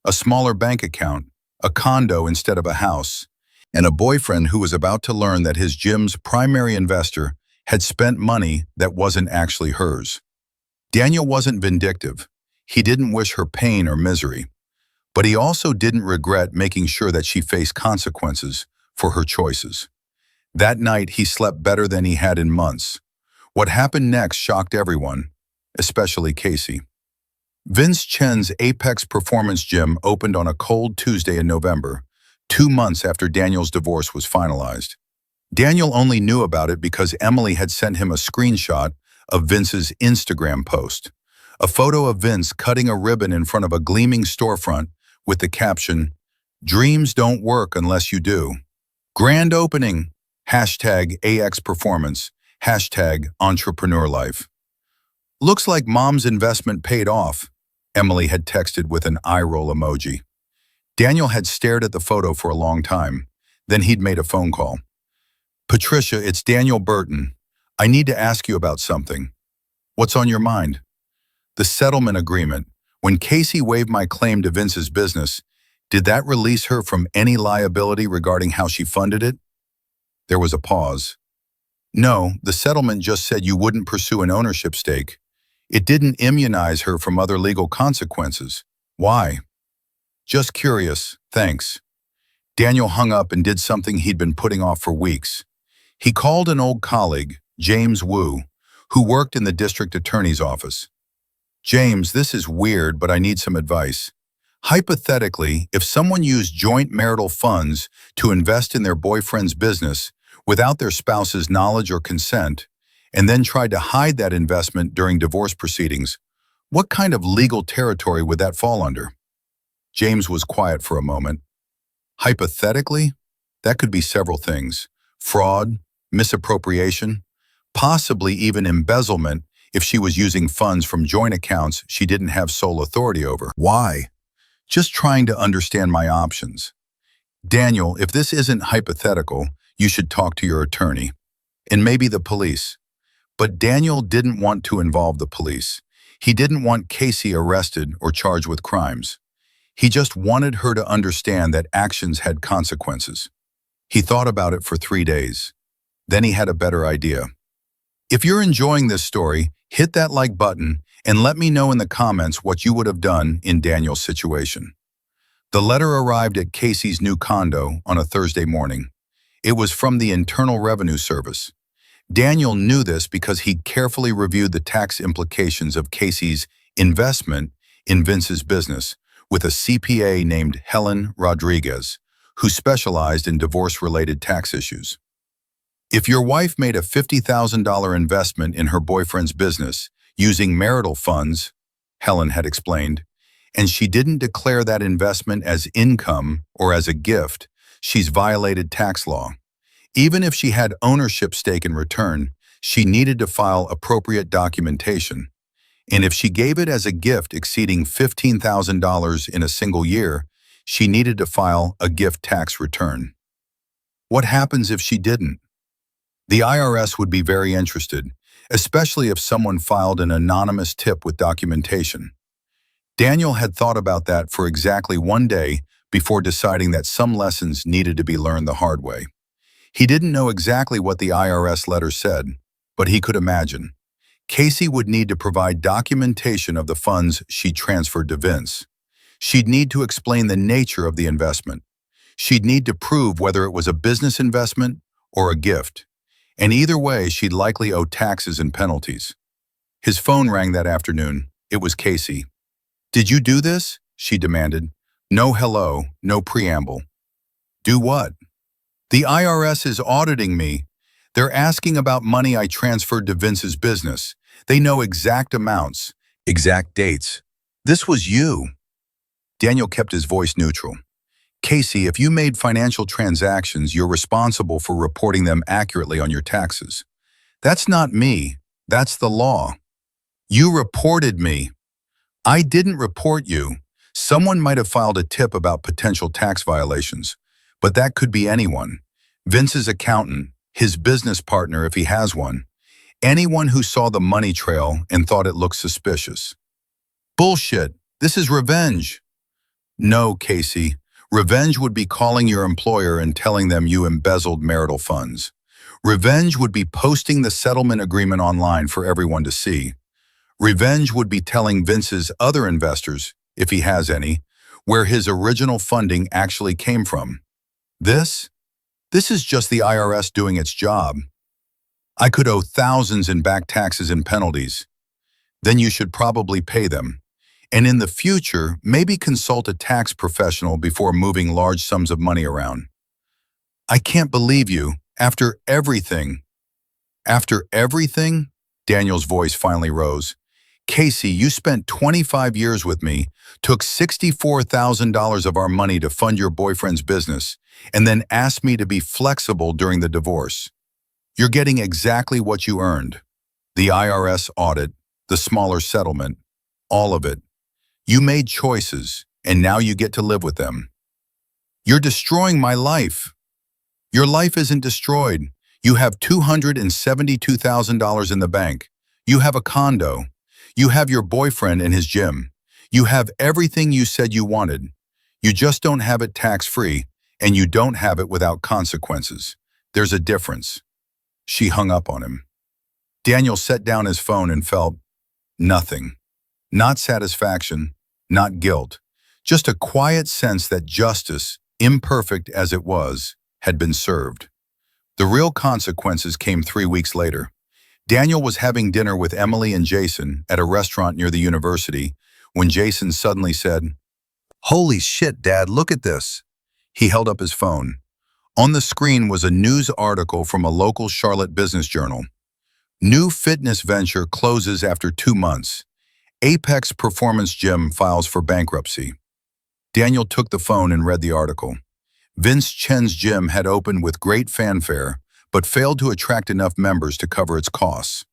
A smaller bank account, a condo instead of a house, and a boyfriend who was about to learn that his gym's primary investor had spent money that wasn't actually hers. Daniel wasn't vindictive. He didn't wish her pain or misery. But he also didn't regret making sure that she faced consequences for her choices. That night, he slept better than he had in months. What happened next shocked everyone, especially Casey. Vince Chen's Apex Performance Gym opened on a cold Tuesday in November, 2 months after Daniel's divorce was finalized. Daniel only knew about it because Emily had sent him a screenshot of Vince's Instagram post, a photo of Vince cutting a ribbon in front of a gleaming storefront with the caption, "Dreams don't work unless you do. Grand opening, #AX Performance, #Entrepreneur Life." "Looks like mom's investment paid off," Emily had texted with an eye-roll emoji. Daniel had stared at the photo for a long time. Then he'd made a phone call. "Patricia, it's Daniel Burton. I need to ask you about something." "What's on your mind?" "The settlement agreement. When Casey waived my claim to Vince's business, did that release her from any liability regarding how she funded it?" There was a pause. "No, the settlement just said you wouldn't pursue an ownership stake. It didn't immunize her from other legal consequences. Why?" "Just curious, thanks." Daniel hung up and did something he'd been putting off for weeks. He called an old colleague, James Wu, who worked in the district attorney's office. "James, this is weird, but I need some advice. Hypothetically, if someone used joint marital funds to invest in their boyfriend's business without their spouse's knowledge or consent, and then tried to hide that investment during divorce proceedings, what kind of legal territory would that fall under?" James was quiet for a moment. "Hypothetically, that could be several things. Fraud, misappropriation, possibly even embezzlement if she was using funds from joint accounts she didn't have sole authority over." "Why?" "Just trying to understand my options." "Daniel, if this isn't hypothetical, you should talk to your attorney. And maybe the police." But Daniel didn't want to involve the police. He didn't want Casey arrested or charged with crimes. He just wanted her to understand that actions had consequences. He thought about it for 3 days. Then he had a better idea. If you're enjoying this story, hit that like button and let me know in the comments what you would have done in Daniel's situation. The letter arrived at Casey's new condo on a Thursday morning. It was from the Internal Revenue Service. Daniel knew this because he'd carefully reviewed the tax implications of Casey's investment in Vince's business with a CPA named Helen Rodriguez, who specialized in divorce-related tax issues. If your wife made a $50,000 investment in her boyfriend's business using marital funds, Helen had explained, and she didn't declare that investment as income or as a gift, she's violated tax law. Even if she had ownership stake in return, she needed to file appropriate documentation. And if she gave it as a gift exceeding $15,000 in a single year, she needed to file a gift tax return. What happens if she didn't? The IRS would be very interested, especially if someone filed an anonymous tip with documentation. Daniel had thought about that for exactly 1 day before deciding that some lessons needed to be learned the hard way. He didn't know exactly what the IRS letter said, but he could imagine. Casey would need to provide documentation of the funds she transferred to Vince. She'd need to explain the nature of the investment. She'd need to prove whether it was a business investment or a gift. And either way, she'd likely owe taxes and penalties. His phone rang that afternoon. It was Casey. "Did you do this?" she demanded. No hello, no preamble. "Do what?" "The IRS is auditing me. They're asking about money I transferred to Vince's business. They know exact amounts, exact dates. This was you. Daniel kept his voice neutral. Casey, if you made financial transactions, you're responsible for reporting them accurately on your taxes. That's not me. That's the law. You reported me. I didn't report you. Someone might have filed a tip about potential tax violations, but that could be anyone. Vince's accountant, his business partner if he has one, anyone who saw the money trail and thought it looked suspicious. Bullshit. This is revenge. No, Casey. Revenge would be calling your employer and telling them you embezzled marital funds. Revenge would be posting the settlement agreement online for everyone to see. Revenge would be telling Vince's other investors, if he has any, where his original funding actually came from. This is just the IRS doing its job. I could owe thousands in back taxes and penalties. Then you should probably pay them. And in the future, maybe consult a tax professional before moving large sums of money around. I can't believe you. After everything. After everything? Daniel's voice finally rose. Casey, you spent 25 years with me, took $64,000 of our money to fund your boyfriend's business, and then asked me to be flexible during the divorce. You're getting exactly what you earned. The IRS audit, the smaller settlement, all of it. You made choices, and now you get to live with them. You're destroying my life. Your life isn't destroyed. You have $272,000 in the bank. You have a condo. You have your boyfriend and his gym. You have everything you said you wanted. You just don't have it tax-free, and you don't have it without consequences. There's a difference. She hung up on him. Daniel set down his phone and felt nothing. Not satisfaction, not guilt, just a quiet sense that justice, imperfect as it was, had been served. The real consequences came 3 weeks later. Daniel was having dinner with Emily and Jason at a restaurant near the university when Jason suddenly said, "Holy shit, Dad, look at this." He held up his phone. On the screen was a news article from a local Charlotte business journal. New fitness venture closes after 2 months. Apex Performance Gym files for bankruptcy. Daniel took the phone and read the article. Vince Chen's gym had opened with great fanfare, but failed to attract enough members to cover its costs.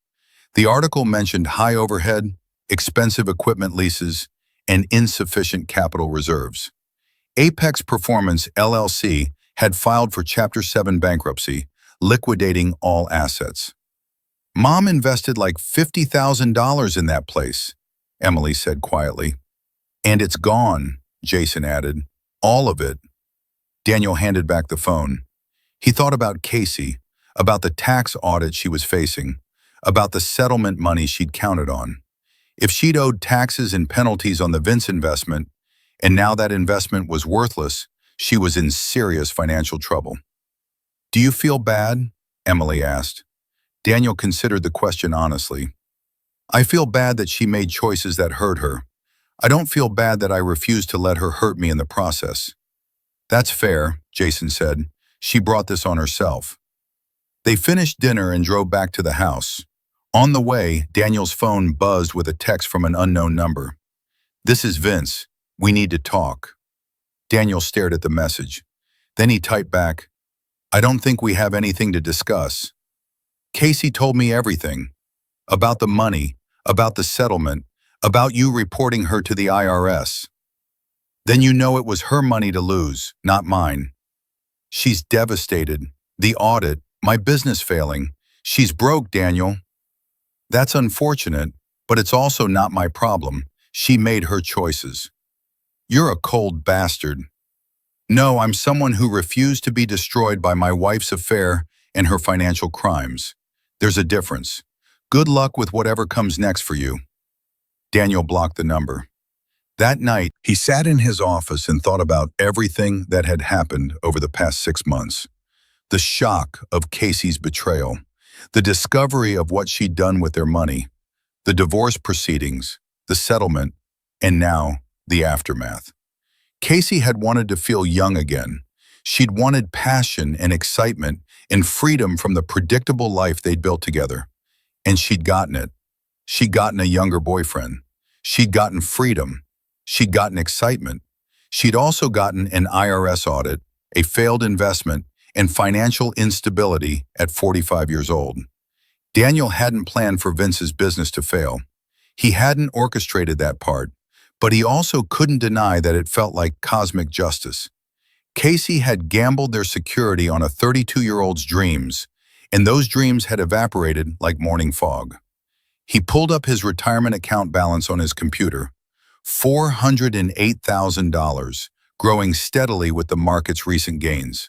The article mentioned high overhead, expensive equipment leases, and insufficient capital reserves. Apex Performance LLC had filed for Chapter 7 bankruptcy, liquidating all assets. Mom invested like $50,000 in that place, Emily said quietly. And it's gone, Jason added. All of it. Daniel handed back the phone. He thought about Casey, about the tax audit she was facing, about the settlement money she'd counted on. If she'd owed taxes and penalties on the Vince investment, and now that investment was worthless, she was in serious financial trouble. Do you feel bad? Emily asked. Daniel considered the question honestly. I feel bad that she made choices that hurt her. I don't feel bad that I refused to let her hurt me in the process. That's fair, Jason said. She brought this on herself. They finished dinner and drove back to the house. On the way, Daniel's phone buzzed with a text from an unknown number. This is Vince. We need to talk. Daniel stared at the message. Then he typed back, I don't think we have anything to discuss. Casey told me everything. About the money, about the settlement, about you reporting her to the IRS. Then you know it was her money to lose, not mine. She's devastated. The audit, my business failing. She's broke, Daniel. That's unfortunate, but it's also not my problem. She made her choices. You're a cold bastard. No, I'm someone who refused to be destroyed by my wife's affair and her financial crimes. There's a difference. Good luck with whatever comes next for you. Daniel blocked the number. That night, he sat in his office and thought about everything that had happened over the past 6 months. The shock of Casey's betrayal, the discovery of what she'd done with their money, the divorce proceedings, the settlement, and now the aftermath. Casey had wanted to feel young again. She'd wanted passion and excitement and freedom from the predictable life they'd built together. And she'd gotten it. She'd gotten a younger boyfriend. She'd gotten freedom. She'd gotten excitement. She'd also gotten an IRS audit, a failed investment, and financial instability at 45 years old. Daniel hadn't planned for Vince's business to fail. He hadn't orchestrated that part, but he also couldn't deny that it felt like cosmic justice. Casey had gambled their security on a 32-year-old's dreams, and those dreams had evaporated like morning fog. He pulled up his retirement account balance on his computer, $408,000, growing steadily with the market's recent gains.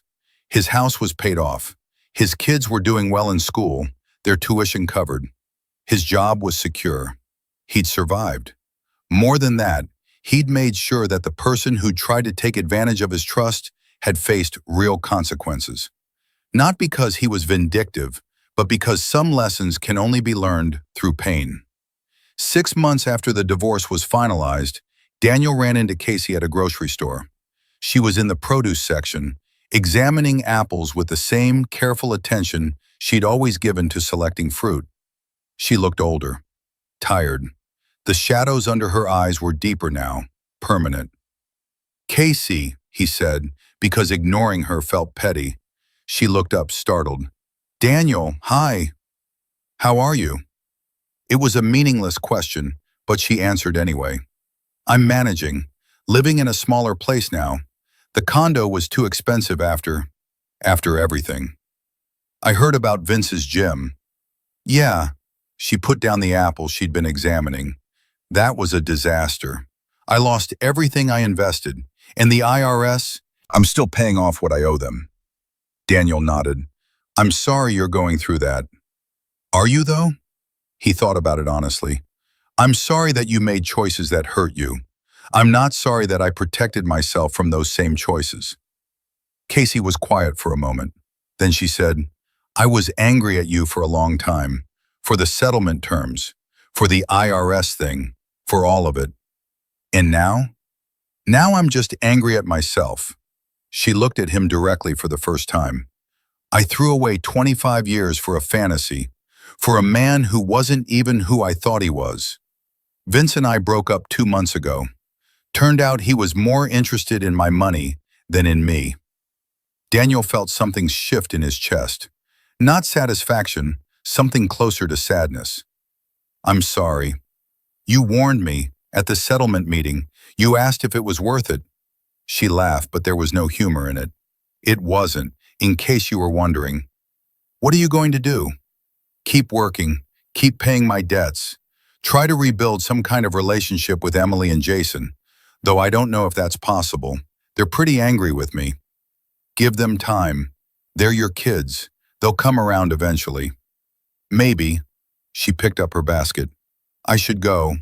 His house was paid off. His kids were doing well in school, their tuition covered. His job was secure. He'd survived. More than that, he'd made sure that the person who tried to take advantage of his trust had faced real consequences. Not because he was vindictive, but because some lessons can only be learned through pain. 6 months after the divorce was finalized, Daniel ran into Casey at a grocery store. She was in the produce section, examining apples with the same careful attention she'd always given to selecting fruit. She looked older, tired. The shadows under her eyes were deeper now, permanent. "Casey," he said, because ignoring her felt petty. She looked up, startled. "Daniel, hi. How are you?" It was a meaningless question, but she answered anyway. "I'm managing, living in a smaller place now. The condo was too expensive after everything. I heard about Vince's gym." "Yeah." She put down the apple she'd been examining. "That was a disaster. I lost everything I invested, and the IRS, I'm still paying off what I owe them." Daniel nodded. "I'm sorry you're going through that." "Are you, though?" He thought about it honestly. "I'm sorry that you made choices that hurt you. I'm not sorry that I protected myself from those same choices." Casey was quiet for a moment. Then she said, "I was angry at you for a long time, for the settlement terms, for the IRS thing, for all of it. And now? Now I'm just angry at myself." She looked at him directly for the first time. "I threw away 25 years for a fantasy, for a man who wasn't even who I thought he was. Vince and I broke up 2 months ago. Turned out he was more interested in my money than in me." Daniel felt something shift in his chest. Not satisfaction, something closer to sadness. "I'm sorry. You warned me, at the settlement meeting. You asked if it was worth it." She laughed, but there was no humor in it. "It wasn't, in case you were wondering." "What are you going to do?" "Keep working, keep paying my debts. Try to rebuild some kind of relationship with Emily and Jason, though I don't know if that's possible. They're pretty angry with me." "Give them time. They're your kids. They'll come around eventually." "Maybe." She picked up her basket. "I should go.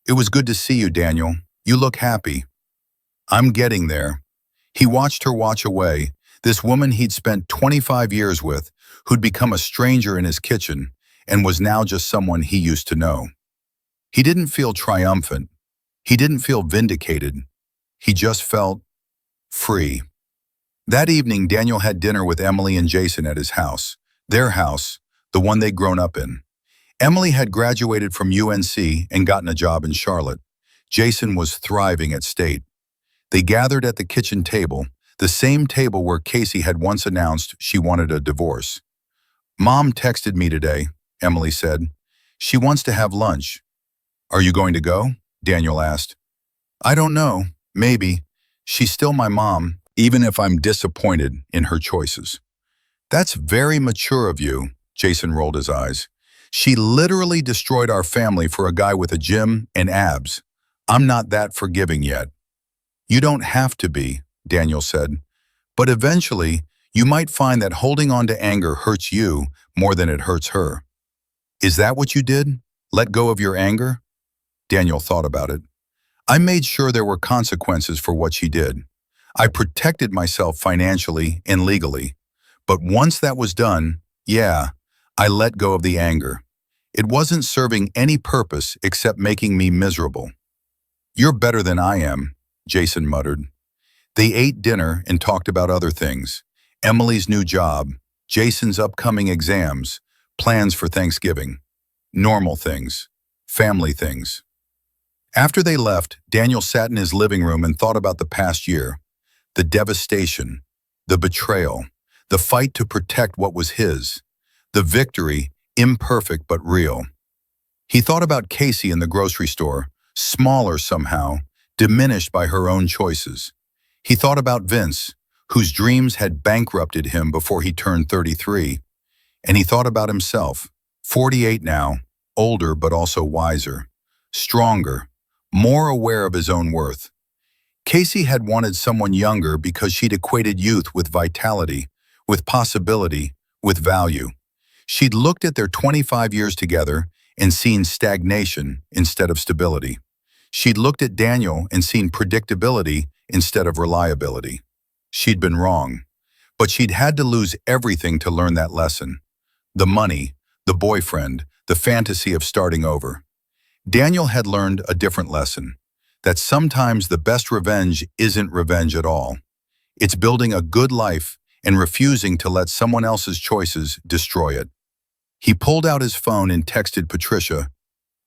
It was good to see you, Daniel. You look happy." "I'm getting there." He watched her watch away, this woman he'd spent 25 years with, who'd become a stranger in his kitchen, and was now just someone he used to know. He didn't feel triumphant. He didn't feel vindicated. He just felt free. That evening, Daniel had dinner with Emily and Jason at his house, their house, the one they'd grown up in. Emily had graduated from UNC and gotten a job in Charlotte. Jason was thriving at State. They gathered at the kitchen table, the same table where Casey had once announced she wanted a divorce. "Mom texted me today," Emily said. "She wants to have lunch." "Are you going to go?" Daniel asked. "I don't know. Maybe. She's still my mom, even if I'm disappointed in her choices." "That's very mature of you," Jason rolled his eyes. "She literally destroyed our family for a guy with a gym and abs. I'm not that forgiving yet." "You don't have to be," Daniel said. "But eventually, you might find that holding on to anger hurts you more than it hurts her." "Is that what you did? Let go of your anger?" Daniel thought about it. "I made sure there were consequences for what she did. I protected myself financially and legally. But once that was done, yeah, I let go of the anger. It wasn't serving any purpose except making me miserable." "You're better than I am," Jason muttered. They ate dinner and talked about other things. Emily's new job, Jason's upcoming exams, plans for Thanksgiving, normal things, family things. After they left, Daniel sat in his living room and thought about the past year, the devastation, the betrayal, the fight to protect what was his, the victory, imperfect but real. He thought about Casey in the grocery store, smaller somehow, diminished by her own choices. He thought about Vince, whose dreams had bankrupted him before he turned 33. And he thought about himself, 48 now, older but also wiser, stronger, more aware of his own worth. Casey had wanted someone younger because she'd equated youth with vitality, with possibility, with value. She'd looked at their 25 years together and seen stagnation instead of stability. She'd looked at Daniel and seen predictability instead of reliability. She'd been wrong, but she'd had to lose everything to learn that lesson. The money, the boyfriend, the fantasy of starting over. Daniel had learned a different lesson, that sometimes the best revenge isn't revenge at all. It's building a good life and refusing to let someone else's choices destroy it. He pulled out his phone and texted Patricia,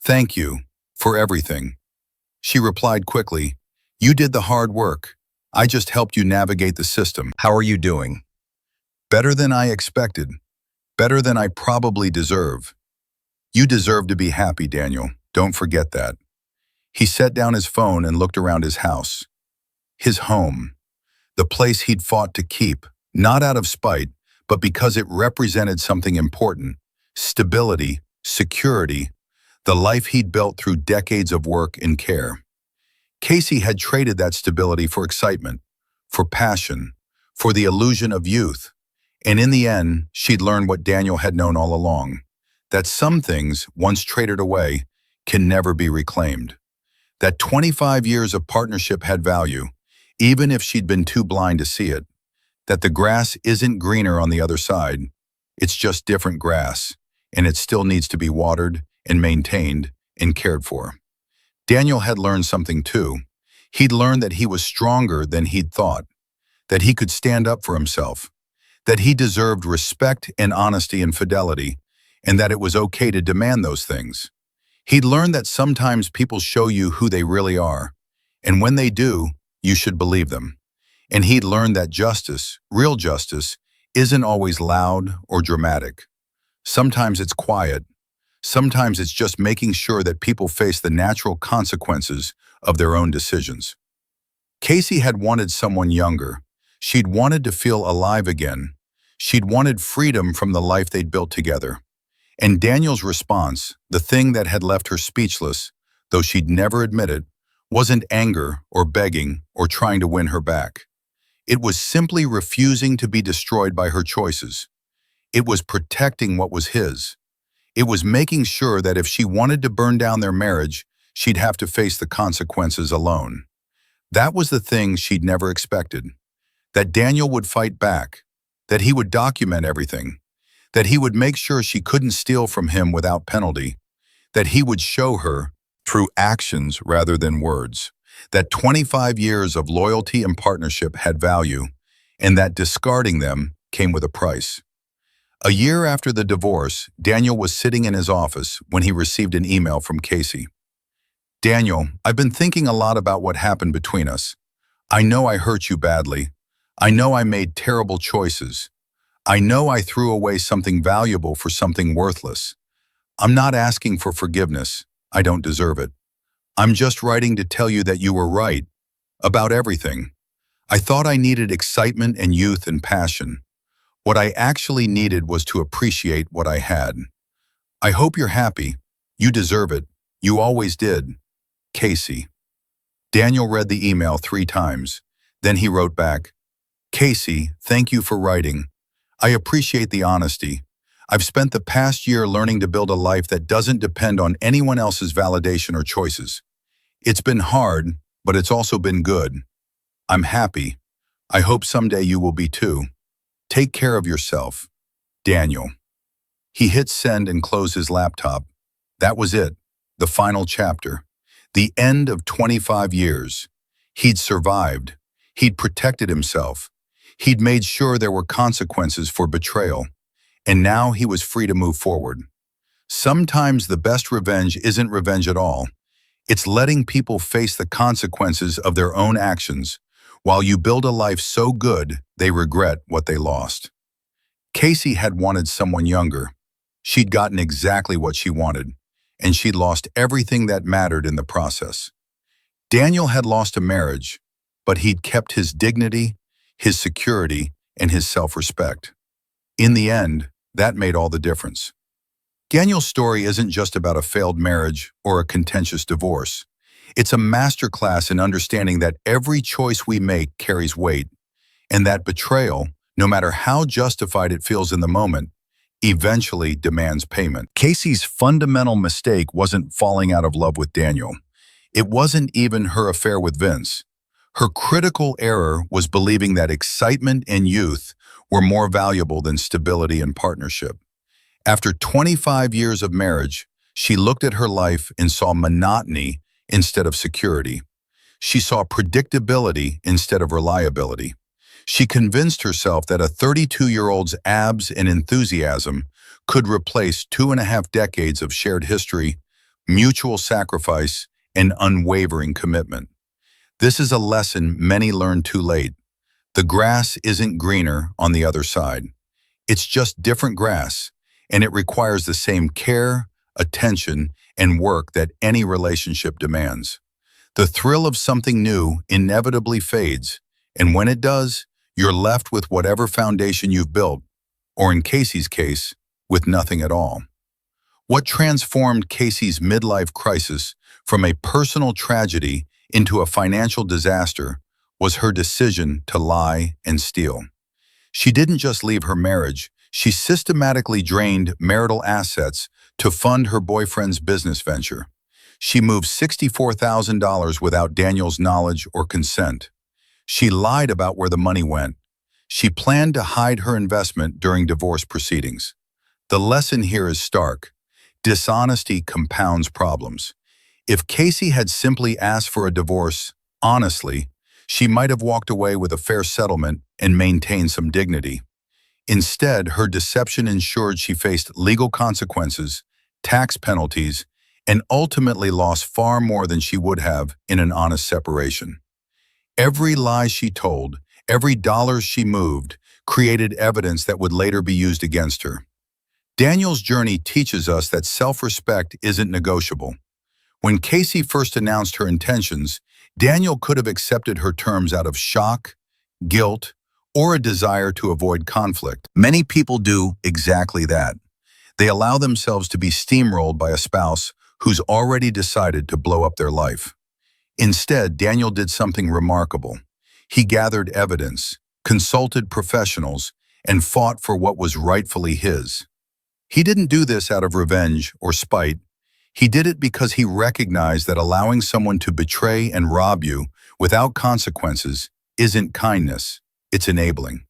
"Thank you for everything." She replied quickly, "You did the hard work. I just helped you navigate the system. How are you doing?" "Better than I expected. Better than I probably deserve." "You deserve to be happy, Daniel. Don't forget that." He set down his phone and looked around his house. His home. The place he'd fought to keep, not out of spite, but because it represented something important. Stability, security, the life he'd built through decades of work and care. Casey had traded that stability for excitement, for passion, for the illusion of youth. And in the end, she'd learned what Daniel had known all along, that some things, once traded away, can never be reclaimed. That 25 years of partnership had value, even if she'd been too blind to see it. That the grass isn't greener on the other side. It's just different grass, and it still needs to be watered and maintained and cared for. Daniel had learned something too. He'd learned that he was stronger than he'd thought, that he could stand up for himself, that he deserved respect and honesty and fidelity, and that it was okay to demand those things. He'd learned that sometimes people show you who they really are, and when they do, you should believe them. And he'd learned that justice, real justice, isn't always loud or dramatic. Sometimes it's quiet. Sometimes it's just making sure that people face the natural consequences of their own decisions. Casey had wanted someone younger. She'd wanted to feel alive again. She'd wanted freedom from the life they'd built together. And Daniel's response, the thing that had left her speechless, though she'd never admit it, wasn't anger or begging or trying to win her back. It was simply refusing to be destroyed by her choices. It was protecting what was his. It was making sure that if she wanted to burn down their marriage, she'd have to face the consequences alone. That was the thing she'd never expected. That Daniel would fight back, that he would document everything, that he would make sure she couldn't steal from him without penalty, that he would show her, through actions rather than words, that 25 years of loyalty and partnership had value, and that discarding them came with a price. A year after the divorce, Daniel was sitting in his office when he received an email from Casey. "Daniel, I've been thinking a lot about what happened between us. I know I hurt you badly. I know I made terrible choices. I know I threw away something valuable for something worthless. I'm not asking for forgiveness. I don't deserve it. I'm just writing to tell you that you were right about everything. I thought I needed excitement and youth and passion. What I actually needed was to appreciate what I had. I hope you're happy. You deserve it. You always did. Casey." Daniel read the email 3 times. Then he wrote back, "Casey, thank you for writing. I appreciate the honesty. I've spent the past year learning to build a life that doesn't depend on anyone else's validation or choices. It's been hard, but it's also been good. I'm happy. I hope someday you will be too. Take care of yourself. Daniel." He hit send and closed his laptop. That was it, the final chapter. The end of 25 years. He'd survived. He'd protected himself. He'd made sure there were consequences for betrayal, and now he was free to move forward. Sometimes the best revenge isn't revenge at all. It's letting people face the consequences of their own actions while you build a life so good they regret what they lost. Casey had wanted someone younger. She'd gotten exactly what she wanted, and she'd lost everything that mattered in the process. Daniel had lost a marriage, but he'd kept his dignity, his security, and his self-respect. In the end, that made all the difference. Daniel's story isn't just about a failed marriage or a contentious divorce. It's a masterclass in understanding that every choice we make carries weight, and that betrayal, no matter how justified it feels in the moment, eventually demands payment. Casey's fundamental mistake wasn't falling out of love with Daniel. It wasn't even her affair with Vince. Her critical error was believing that excitement and youth were more valuable than stability and partnership. After 25 years of marriage, she looked at her life and saw monotony instead of security. She saw predictability instead of reliability. She convinced herself that a 32-year-old's abs and enthusiasm could replace 2.5 decades of shared history, mutual sacrifice, and unwavering commitment. This is a lesson many learn too late. The grass isn't greener on the other side. It's just different grass, and it requires the same care, attention, and work that any relationship demands. The thrill of something new inevitably fades, and when it does, you're left with whatever foundation you've built, or in Casey's case, with nothing at all. What transformed Casey's midlife crisis from a personal tragedy into a financial disaster was her decision to lie and steal. She didn't just leave her marriage, she systematically drained marital assets to fund her boyfriend's business venture. She moved $64,000 without Daniel's knowledge or consent. She lied about where the money went. She planned to hide her investment during divorce proceedings. The lesson here is stark. Dishonesty compounds problems. If Casey had simply asked for a divorce, honestly, she might have walked away with a fair settlement and maintained some dignity. Instead, her deception ensured she faced legal consequences, tax penalties, and ultimately lost far more than she would have in an honest separation. Every lie she told, every dollar she moved, created evidence that would later be used against her. Daniel's journey teaches us that self-respect isn't negotiable. When Casey first announced her intentions, Daniel could have accepted her terms out of shock, guilt, or a desire to avoid conflict. Many people do exactly that. They allow themselves to be steamrolled by a spouse who's already decided to blow up their life. Instead, Daniel did something remarkable. He gathered evidence, consulted professionals, and fought for what was rightfully his. He didn't do this out of revenge or spite. He did it because he recognized that allowing someone to betray and rob you without consequences isn't kindness, it's enabling.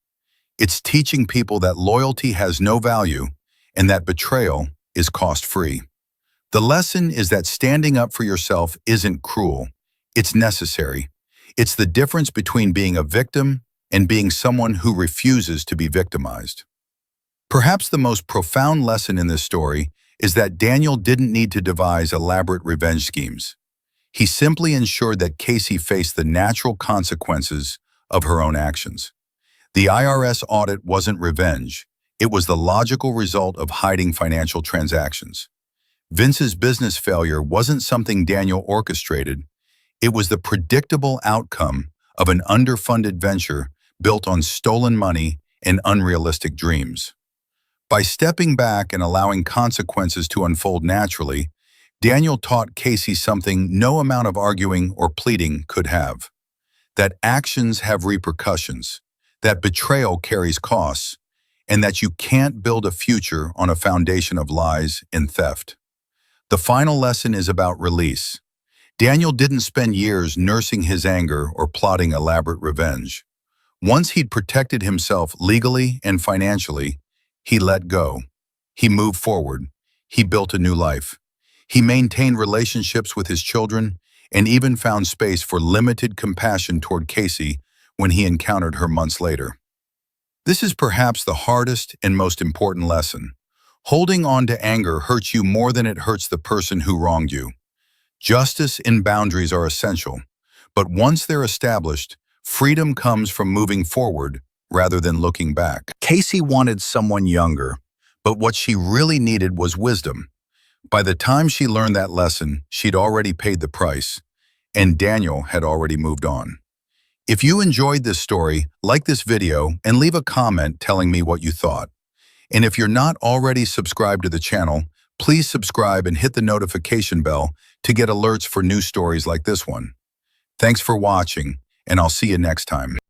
It's teaching people that loyalty has no value and that betrayal is cost-free. The lesson is that standing up for yourself isn't cruel, it's necessary. It's the difference between being a victim and being someone who refuses to be victimized. Perhaps the most profound lesson in this story is that Daniel didn't need to devise elaborate revenge schemes. He simply ensured that Casey faced the natural consequences of her own actions. The IRS audit wasn't revenge, it was the logical result of hiding financial transactions. Vince's business failure wasn't something Daniel orchestrated, it was the predictable outcome of an underfunded venture built on stolen money and unrealistic dreams. By stepping back and allowing consequences to unfold naturally, Daniel taught Casey something no amount of arguing or pleading could have. That actions have repercussions, that betrayal carries costs, and that you can't build a future on a foundation of lies and theft. The final lesson is about release. Daniel didn't spend years nursing his anger or plotting elaborate revenge. Once he'd protected himself legally and financially, he let go. He moved forward. He built a new life. He maintained relationships with his children and even found space for limited compassion toward Casey when he encountered her months later. This is perhaps the hardest and most important lesson. Holding on to anger hurts you more than it hurts the person who wronged you. Justice and boundaries are essential, but once they're established, freedom comes from moving forward rather than looking back. Casey wanted someone younger, but what she really needed was wisdom. By the time she learned that lesson, she'd already paid the price, and Daniel had already moved on. If you enjoyed this story, like this video and leave a comment telling me what you thought. And if you're not already subscribed to the channel, please subscribe and hit the notification bell to get alerts for new stories like this one. Thanks for watching, and I'll see you next time.